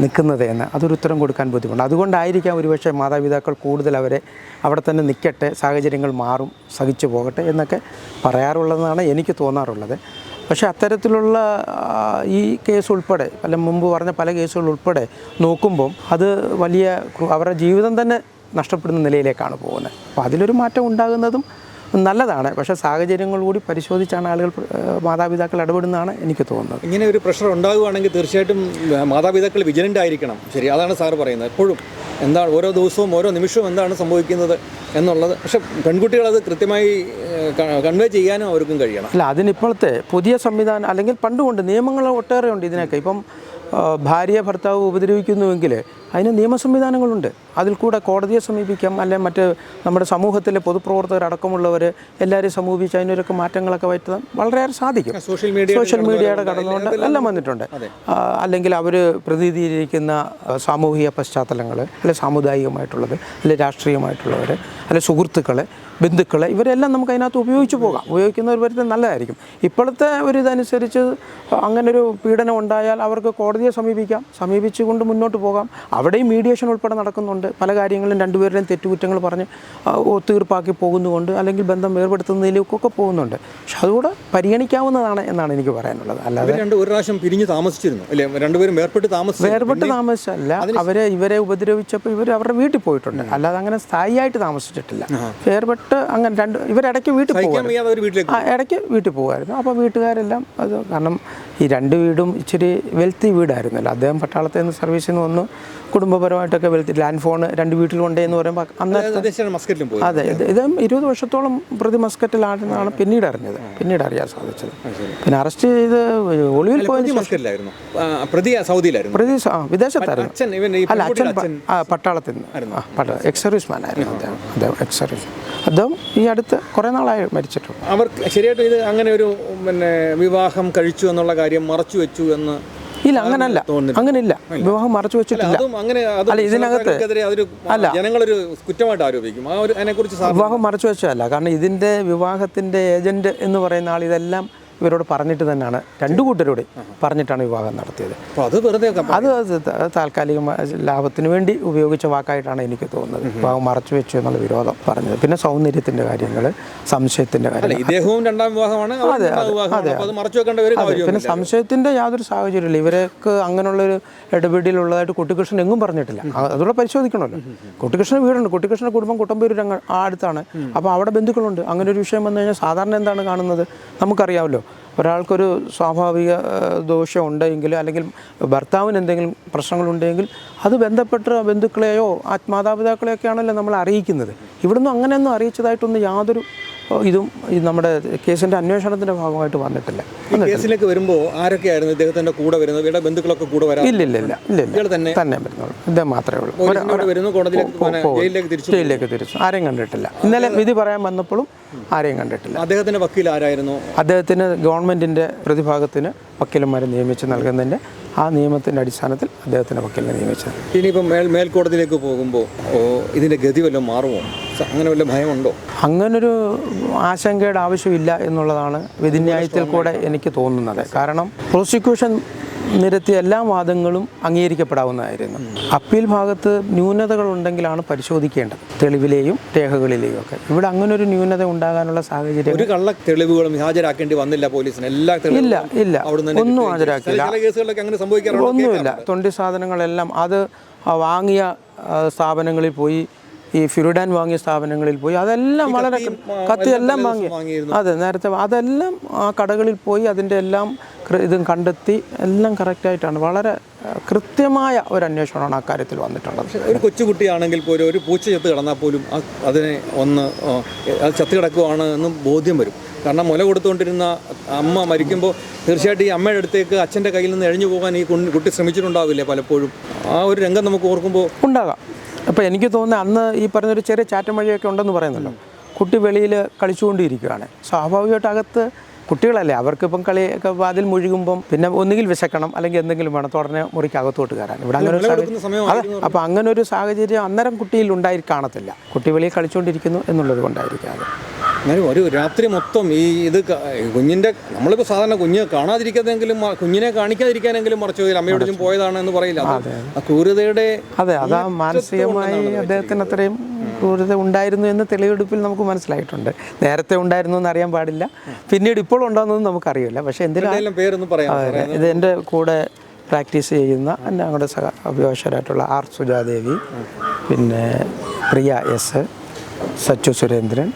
നിൽക്കുന്നത് എന്ന്. അതൊരു ഉത്തരം കൊടുക്കാൻ ബുദ്ധിമുട്ടുണ്ട്. അതുകൊണ്ടായിരിക്കാം ഒരുപക്ഷെ മാതാപിതാക്കൾ കൂടുതൽ അവരെ അവിടെ തന്നെ നിൽക്കട്ടെ, സാഹചര്യങ്ങൾ മാറും, സഹിച്ചു പോകട്ടെ എന്നൊക്കെ പറയാറുള്ളതെന്നാണ് എനിക്ക് തോന്നാറുള്ളത്. പക്ഷേ അത്തരത്തിലുള്ള ഈ കേസ് ഉൾപ്പെടെ മുമ്പ് പറഞ്ഞ പല കേസുകൾ ഉൾപ്പെടെ നോക്കുമ്പം അത് വലിയ അവരുടെ ജീവിതം തന്നെ നഷ്ടപ്പെടുന്ന നിലയിലേക്കാണ് പോകുന്നത്. അപ്പോൾ അതിലൊരു മാറ്റം ഉണ്ടാകുന്നതും നല്ലതാണ്. പക്ഷേ സാഹചര്യങ്ങൾ കൂടി പരിശോധിച്ചാണ് ആളുകൾ, മാതാപിതാക്കൾ ഇടപെടുന്നതാണ് എനിക്ക് തോന്നുന്നത്. ഇങ്ങനെ ഒരു പ്രഷർ ഉണ്ടാകുകയാണെങ്കിൽ തീർച്ചയായിട്ടും മാതാപിതാക്കൾ വിജിലൻ്റ് ആയിരിക്കണം. ശരി, അതാണ് സാറ് പറയുന്നത്. എപ്പോഴും എന്താണ് ഓരോ ദിവസവും ഓരോ നിമിഷവും എന്താണ് സംഭവിക്കുന്നത് എന്നുള്ളത്. പക്ഷെ പെൺകുട്ടികൾ അത് കൃത്യമായി കൺവേ ചെയ്യാനും അവർക്കും കഴിയണം. അല്ല, അതിനിപ്പോഴത്തെ പുതിയ സംവിധാനം അല്ലെങ്കിൽ പണ്ടുകൊണ്ട് നിയമങ്ങൾ ഒട്ടേറെ ഉണ്ട് ഇതിനൊക്കെ. ഇപ്പം ഭാര്യ ഭർത്താവ് ഉപദ്രവിക്കുന്നുവെങ്കിൽ അതിന് നിയമ സംവിധാനങ്ങളുണ്ട്. അതിൽ കൂടെ കോടതിയെ സമീപിക്കാം, അല്ലെങ്കിൽ മറ്റ് നമ്മുടെ സമൂഹത്തിലെ പൊതുപ്രവർത്തകർ അടക്കമുള്ളവർ എല്ലാവരെയും സമീപിച്ച് അതിനൊക്കെ മാറ്റങ്ങളൊക്കെ വരുത്താൻ വളരെയേറെ സാധിക്കും. സോഷ്യൽ മീഡിയയുടെ കടന്നുകൊണ്ട് എല്ലാം വന്നിട്ടുണ്ട്. അല്ലെങ്കിൽ അവർ പ്രതിനിധീകരിക്കുന്ന സാമൂഹിക പശ്ചാത്തലങ്ങൾ, അല്ലെങ്കിൽ സാമുദായികമായിട്ടുള്ളത്, അല്ലെങ്കിൽ രാഷ്ട്രീയമായിട്ടുള്ളവർ, അല്ലെങ്കിൽ സുഹൃത്തുക്കൾ, ബന്ധുക്കൾ, ഇവരെല്ലാം നമുക്ക് അതിനകത്ത് ഉപയോഗിച്ച് പോകാം. ഉപയോഗിക്കുന്നവർ വരുന്നത് നല്ലതായിരിക്കും. ഇപ്പോഴത്തെ ഒരു ഇതനുസരിച്ച് അങ്ങനൊരു പീഡനം ഉണ്ടായാൽ അവർക്ക് കോടതിയെ സമീപിക്കാം, സമീപിച്ചുകൊണ്ട് മുന്നോട്ട് പോകാം. അവിടെയും മീഡിയേഷൻ ഉൾപ്പെടെ നടക്കുന്നുണ്ട്. പല കാര്യങ്ങളും രണ്ടുപേരുടെയും തെറ്റുകുറ്റങ്ങൾ പറഞ്ഞ് ഒത്തുതീർപ്പാക്കി പോകുന്നുകൊണ്ട്, അല്ലെങ്കിൽ ബന്ധം വേർപെടുത്തുന്നതിലേക്കൊക്കെ പോകുന്നുണ്ട്. പക്ഷെ അതുകൂടെ പരിഗണിക്കാവുന്നതാണ് എന്നാണ് എനിക്ക് പറയാനുള്ളത്. അല്ലാതെ ഒരു പ്രാവശ്യം പിരിഞ്ഞ് താമസിച്ചിരുന്നു അല്ലേ? രണ്ടുപേരും വേർപെട്ട് താമസിച്ചല്ല, ഇവരെ ഉപദ്രവിച്ചപ്പോൾ ഇവർ അവരുടെ വീട്ടിൽ പോയിട്ടുണ്ട്. അല്ലാതെ അങ്ങനെ സ്ഥായിയായിട്ട് താമസിച്ചിട്ടില്ല. വേർപെട്ട് അങ്ങനെ ഇവരിടയ്ക്ക് വീട്ടിൽ ഇടയ്ക്ക് വീട്ടിൽ പോകുമായിരുന്നു. അപ്പോൾ വീട്ടുകാരെല്ലാം അത്, കാരണം ഈ 2 വീടും ഇച്ചിരി വെൽത്തി വീടായിരുന്നല്ലോ. അദ്ദേഹം പട്ടാളത്തിൽ നിന്ന് സർവീസിൽ നിന്ന് വന്നു, കുടുംബപരമായിട്ടൊക്കെ വെൽത്തി, ലാൻഡ് ഫോൺ 2 വീട്ടിൽ കൊണ്ടേ എന്ന് പറയുമ്പോൾ അന്നത്തെ അതെ, ഇദ്ദേഹം 20 വർഷത്തോളം പ്രതി മസ്കറ്റിലാണെന്നാണ് പിന്നീട് അറിഞ്ഞത്, പിന്നീട് അറിയാൻ സാധിച്ചത്. പിന്നെ അറസ്റ്റ് ചെയ്ത് ഒളിവിൽ പോയതിന് പ്രതി വിദേശത്തായിരുന്നു. അല്ല, അച്ഛൻ പട്ടാളത്തിൽ നിന്ന് എക്സ് സർവീസ്മാൻ ആയിരുന്നു അദ്ദേഹം എക്സ് സർവീസ്. അദ്ദേഹം ഈ അടുത്ത് കുറേ നാളായി മരിച്ചിട്ടുണ്ട്. അവർ ശരിയായിട്ട് ഇത് അങ്ങനെ ഒരു വിവാഹം കഴിച്ചു എന്നുള്ള കാര്യം മറച്ചു വെച്ചു എന്ന് ഇല്ല, അങ്ങനെയില്ല. വിവാഹം മറച്ചു വെച്ചിട്ടില്ല. അല്ല, ഇതിനകത്ത് അല്ല, ജനങ്ങളൊരു കുറ്റമായിട്ട് ആരോപിക്കും. വിവാഹം മറച്ചു വെച്ചതല്ല. കാരണം ഇതിൻ്റെ വിവാഹത്തിൻ്റെ ഏജന്റ് എന്ന് പറയുന്ന ആൾ ഇതെല്ലാം ഇവരോട് പറഞ്ഞിട്ട് തന്നെയാണ്, 2 കൂട്ടരോട് പറഞ്ഞിട്ടാണ് വിവാഹം നടത്തിയത്. അത് താൽക്കാലിക ലാഭത്തിന് വേണ്ടി ഉപയോഗിച്ച വാക്കായിട്ടാണ് എനിക്ക് തോന്നുന്നത്. വിവാഹം മറച്ചു വെച്ചു എന്നുള്ള വിരോധം പറഞ്ഞത്. പിന്നെ സൗന്ദര്യത്തിൻ്റെ കാര്യങ്ങൾ, സംശയത്തിൻ്റെ കാര്യങ്ങൾ. പിന്നെ സംശയത്തിൻ്റെ യാതൊരു സാഹചര്യമില്ല. ഇവർക്ക് അങ്ങനെയുള്ളൊരു ഇടപെടലുള്ളതായിട്ട് കുട്ടിക്കൃഷ്ണൻ എങ്ങും പറഞ്ഞിട്ടില്ല. അതുകൂടെ പരിശോധിക്കണമല്ലോ. കുട്ടിക്കൃഷ്ണൻ വീടുണ്ട്, കുട്ടിക്കൃഷ്ണൻ്റെ കുടുംബം കുട്ടമ്പേരൂർ അടുത്താണ്. അപ്പോൾ അവിടെ ബന്ധുക്കളുണ്ട്. അങ്ങനെ ഒരു വിഷയം വന്നു കഴിഞ്ഞാൽ സാധാരണ എന്താണ് കാണുന്നത് നമുക്കറിയാമല്ലോ. ഒരാൾക്കൊരു സ്വാഭാവിക ദോഷം ഉണ്ടെങ്കിൽ, അല്ലെങ്കിൽ ഭർത്താവിന് എന്തെങ്കിലും പ്രശ്നങ്ങളുണ്ടെങ്കിൽ അത് ബന്ധപ്പെട്ട ബന്ധുക്കളെയോ മാതാപിതാക്കളെയൊക്കെയാണല്ലോ നമ്മൾ അറിയിക്കുന്നത്. ഇവിടുന്ന് അങ്ങനെയൊന്നും അറിയിച്ചതായിട്ടൊന്നും യാതൊരു ഇതും നമ്മുടെ കേസിൻ്റെ അന്വേഷണത്തിൻ്റെ ഭാഗമായിട്ട് വന്നിട്ടില്ല. കേസിലേക്ക് വരുമ്പോൾ ആരൊക്കെയായിരുന്നു ഇദ്ദേഹത്തിൻ്റെ കൂടെ വരുന്നത്? ഇവിടെ ബന്ധുക്കളൊക്കെ കൂടെ വരാം? ഇല്ല, തന്നെ വരുന്നുള്ളൂ. ഇദ്ദേഹം മാത്രമേ ഉള്ളൂ. ജയിലിലേക്ക് തിരിച്ചു. ആരെയും കണ്ടിട്ടില്ല. ഇന്നലെ വിധി പറയാൻ വന്നപ്പോഴും ആരെയും കണ്ടിട്ടില്ല. അദ്ദേഹത്തിൻ്റെ വക്കീൽ ആരായിരുന്നു? അദ്ദേഹത്തിന് ഗവൺമെൻറ്റിൻ്റെ പ്രതിഭാഗത്തിന് വക്കീലന്മാരെ നിയമിച്ച് നൽകുന്നതിൻ്റെ ആ നിയമത്തിൻ്റെ അടിസ്ഥാനത്തിൽ അദ്ദേഹത്തിൻ്റെ വക്കീലിനെ നിയമിച്ചത്. ഇനിയിപ്പം മേൽക്കോടതിയിലേക്ക് പോകുമ്പോൾ ഇതിൻ്റെ ഗതി വല്ലതും മാറുമോ? അങ്ങനെ വല്ല ഭയമുണ്ടോ? അങ്ങനൊരു ആശങ്കയുടെ ആവശ്യമില്ല എന്നുള്ളതാണ് വിധിന്യായത്തിൽ കൂടെ എനിക്ക് തോന്നുന്നത്. കാരണം പ്രോസിക്യൂഷൻ നിരത്തിയ എല്ലാ വാദങ്ങളും അംഗീകരിക്കപ്പെടാവുന്നതായിരുന്നു. അപ്പീൽ ഭാഗത്ത് ന്യൂനതകളുണ്ടെങ്കിലാണ് പരിശോധിക്കേണ്ടത്, തെളിവിലെയും രേഖകളിലെയും ഒക്കെ. ഇവിടെ അങ്ങനൊരു ന്യൂനത ഉണ്ടാകാനുള്ള സാഹചര്യം ഒരു കള്ള തെളിവുകളും ഹാജരാക്കേണ്ടി വന്നില്ല പോലീസിന്. ഇല്ല ഒന്നും ഹാജരാക്കില്ല, അങ്ങനെ സംഭവിക്കാറുണ്ട്. ഒന്നുമില്ല. തൊണ്ടി സാധനങ്ങളെല്ലാം അത് വാങ്ങിയ സ്ഥാപനങ്ങളിൽ പോയി, ഈ ഫിറുഡാൻ വാങ്ങിയ സ്ഥാപനങ്ങളിൽ പോയി, അതെല്ലാം വളരെ കത്തിയെല്ലാം വാങ്ങി. അതെ, നേരത്തെ അതെല്ലാം ആ കടകളിൽ പോയി അതിൻ്റെ എല്ലാം ഇതും കണ്ടെത്തി എല്ലാം കറക്റ്റായിട്ടാണ്. വളരെ കൃത്യമായ ഒരു അന്വേഷണമാണ് ആ കാര്യത്തിൽ വന്നിട്ടുള്ളത്. ഒരു കൊച്ചുകുട്ടിയാണെങ്കിൽ പോലും ഒരു പൂച്ച ചത്ത് കിടന്നാൽ പോലും അതിനെ അത് ചത്ത് കിടക്കുകയാണ് എന്നും ബോധ്യം വരും. കാരണം മുല കൊടുത്തുകൊണ്ടിരുന്ന അമ്മ മരിക്കുമ്പോൾ തീർച്ചയായിട്ടും ഈ അമ്മയുടെ അടുത്തേക്ക് അച്ഛൻ്റെ കയ്യിൽ നിന്ന് എഴിഞ്ഞു പോകാൻ ഈ കുട്ടി ശ്രമിച്ചിട്ടുണ്ടാവില്ലേ പലപ്പോഴും? ആ ഒരു രംഗം നമുക്ക് ഓർക്കുമ്പോൾ ഉണ്ടാകാം. അപ്പോൾ എനിക്ക് തോന്നുന്നത് അന്ന് ഈ പറഞ്ഞൊരു ചെറിയ ചാറ്റമഴയൊക്കെ ഉണ്ടെന്ന് പറയുന്നല്ലോ. കുട്ടി വെളിയിൽ കളിച്ചുകൊണ്ടിരിക്കുകയാണ്. സ്വാഭാവികമായിട്ട് അകത്ത് കുട്ടികളല്ലേ, അവർക്കിപ്പം കളിയൊക്കെ അതിൽ മുഴുകുമ്പം പിന്നെ ഒന്നുകിൽ വിശക്കണം അല്ലെങ്കിൽ എന്തെങ്കിലും വേണം, തുടനെ മുറിക്ക് അകത്തോട്ട് കയറാൻ. ഇവിടെ അങ്ങനെ ഒരു അതെ, അപ്പോൾ അങ്ങനെ ഒരു സാഹചര്യം അന്നേരം കുട്ടിയിൽ ഉണ്ടായി കാണത്തില്ല. കുട്ടി വെളിയിൽ കളിച്ചുകൊണ്ടിരിക്കുന്നു എന്നുള്ളത് കൊണ്ടായിരിക്കാം. എന്നാലും ഒരു രാത്രി മൊത്തം ഇത് കുഞ്ഞിൻ്റെ, നമ്മളിപ്പോൾ സാധാരണ കുഞ്ഞ് കാണാതിരിക്കാതെങ്കിലും കുഞ്ഞിനെ കാണിക്കാതിരിക്കാനെങ്കിലും മറച്ചു പോയി അമ്മയോടും പോയതാണ് എന്ന് പറയില്ല. ആ ക്രൂരതയുടെ അതെ, അതാ മാനസികമായി അദ്ദേഹത്തിന് അത്രയും ക്രൂരത ഉണ്ടായിരുന്നു എന്ന് തെളിവെടുപ്പിൽ നമുക്ക് മനസ്സിലായിട്ടുണ്ട്. നേരത്തെ ഉണ്ടായിരുന്നു എന്ന് അറിയാൻ പാടില്ല, പിന്നീട് ഇപ്പോൾ ഉണ്ടോയെന്നൊന്നും നമുക്കറിയില്ല. പക്ഷേ എന്തിനായാലും പേരൊന്നും പറയാം. ഇത് എൻ്റെ കൂടെ പ്രാക്ടീസ് ചെയ്യുന്ന ഞങ്ങളുടെ അഭിഭാഷകരായിട്ടുള്ള ആർ സുജാദേവി, പിന്നെ പ്രിയ എസ്, സച്ചു സുരേന്ദ്രൻ,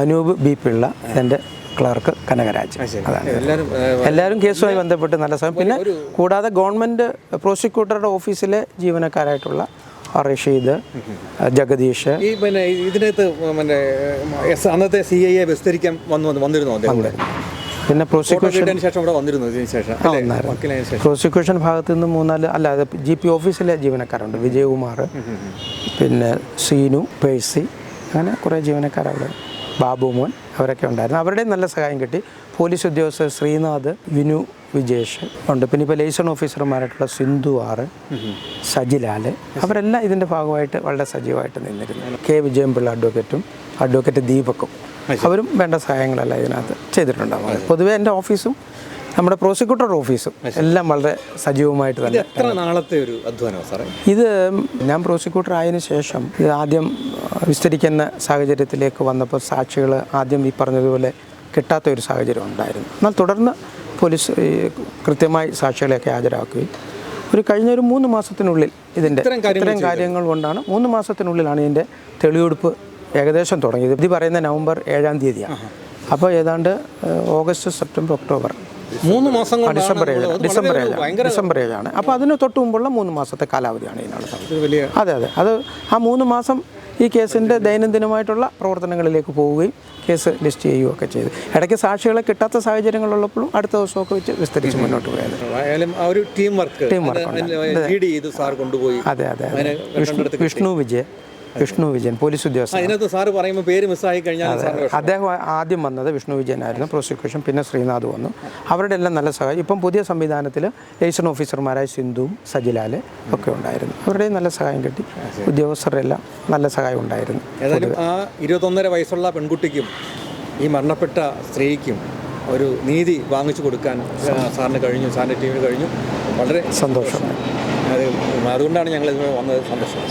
അനൂപ് ബി പിള്ള, എൻ്റെ ക്ലർക്ക് കനകരാജ്. അതാണ് എല്ലാവരും കേസുമായി ബന്ധപ്പെട്ട് നല്ല സമയം. പിന്നെ കൂടാതെ ഗവൺമെൻറ് പ്രോസിക്യൂട്ടറുടെ ഓഫീസിലെ ജീവനക്കാരായിട്ടുള്ള റഷീദ്, ജഗദീഷ്. ഈ പിന്നെ ഇതിനകത്ത് പിന്നെ അന്നത്തെ CIA വിസ്തരിക്കാൻ വന്നിരുന്നു അദ്ദേഹം. പിന്നെ പ്രോസിക്യൂഷൻ ശേഷം ഇവിടെ വന്നിരുന്നു. പ്രോസിക്യൂഷൻ ഭാഗത്ത് നിന്ന് 3-4 അല്ല, അത് GP ഓഫീസിലെ ജീവനക്കാരുണ്ട്. വിജയകുമാർ, പിന്നെ സീനു, പേഴ്സി, അങ്ങനെ കുറേ ജീവനക്കാരവിടെ, ബാബുമോൻ, അവരൊക്കെ ഉണ്ടായിരുന്നു. അവരുടെയും നല്ല സഹായം കിട്ടി. പോലീസ് ഉദ്യോഗസ്ഥർ ശ്രീനാഥ്, വിനു വിജേഷ് ഉണ്ട്. പിന്നെ ഇപ്പോൾ ലൈസൺ ഓഫീസർമാരായിട്ടുള്ള സിന്ധു ആർ, സജിലാൽ, അവരെല്ലാം ഇതിൻ്റെ ഭാഗമായിട്ട് വളരെ സജീവമായിട്ട് നിന്നിരുന്നു. K വിജയൻപിള്ള അഡ്വക്കേറ്റും അഡ്വക്കേറ്റ് ദീപക്കും അവരും വേണ്ട സഹായങ്ങളെല്ലാം ഇതിനകത്ത് ചെയ്തിട്ടുണ്ടാകും. പൊതുവേ എൻ്റെ ഓഫീസും നമ്മുടെ പ്രോസിക്യൂട്ടർ ഓഫീസും എല്ലാം വളരെ സജീവമായിട്ട് തന്നെ. എത്ര നാളത്തെ ഒരു അധ്വാനമാണ് സാറേ ഇത്? ഞാൻ പ്രോസിക്യൂട്ടർ ആയതിനു ശേഷം ഇത് ആദ്യം വിസ്തരിക്കുന്ന സാഹചര്യത്തിലേക്ക് വന്നപ്പോൾ സാക്ഷികൾ ആദ്യം ഈ പറഞ്ഞതുപോലെ കിട്ടാത്ത ഒരു സാഹചര്യം ഉണ്ടായിരുന്നു. എന്നാൽ തുടർന്ന് പോലീസ് കൃത്യമായി സാക്ഷികളെയൊക്കെ ഹാജരാക്കുകയും കഴിഞ്ഞ 3 മാസത്തിനുള്ളിൽ ഇതിൻ്റെ ഇത്തരം കാര്യങ്ങൾ കൊണ്ടാണ് 3 മാസത്തിനുള്ളിലാണ് ഇതിൻ്റെ തെളിവെടുപ്പ് ഏകദേശം തുടങ്ങിയത്. ഇത് പറയുന്ന നവംബർ 7-ാം തീയതിയാണ്. അപ്പോൾ ഏതാണ്ട് ഓഗസ്റ്റ്, സെപ്റ്റംബർ, ഒക്ടോബർ 3 മാസം ഡിസംബർ 7 അപ്പോൾ അതിന് തൊട്ട് മുമ്പുള്ള 3 മാസത്തെ കാലാവധിയാണ് ഇതിനുള്ളത്. അതെ, അത് ആ 3 മാസം ഈ കേസിൻ്റെ ദൈനംദിനമായിട്ടുള്ള പ്രവർത്തനങ്ങളിലേക്ക് പോവുകയും കേസ് ലിസ്റ്റ് ചെയ്യുകയൊക്കെ ചെയ്തു. ഇടയ്ക്ക് സാക്ഷികളെ കിട്ടാത്ത സാഹചര്യങ്ങളുള്ളപ്പോഴും അടുത്ത ദിവസമൊക്കെ വെച്ച് വിസ്തരിച്ച് മുന്നോട്ട് പോയത്. Team work. Vishnu Vijayan police ഉദ്യോഗസ്ഥൻ. അദ്ദേഹം ആദ്യം വന്നത് വിഷ്ണു വിജയനായിരുന്നു പ്രോസിക്യൂഷൻ. പിന്നെ ശ്രീനാഥ് വന്നു. അവരുടെ എല്ലാം നല്ല സഹായം. ഇപ്പം പുതിയ സംവിധാനത്തിൽ ലൈസൺ ഓഫീസർമാരായ സിന്ധുവും സജിലാൽ ഒക്കെ ഉണ്ടായിരുന്നു. അവരുടെയും നല്ല സഹായം കിട്ടി. ഉദ്യോഗസ്ഥരുടെ എല്ലാം നല്ല സഹായം ഉണ്ടായിരുന്നു. ഏതായാലും ആ 21.5 വയസ്സുള്ള പെൺകുട്ടിക്കും ഈ മരണപ്പെട്ട സ്ത്രീക്കും ഒരു നീതി വാങ്ങിച്ചു കൊടുക്കാൻ സാറിന് കഴിഞ്ഞു, സാറിൻ്റെ ടീമിന് കഴിഞ്ഞു. വളരെ സന്തോഷം. അതുകൊണ്ടാണ് ഞങ്ങൾ വന്നത്. സന്തോഷം.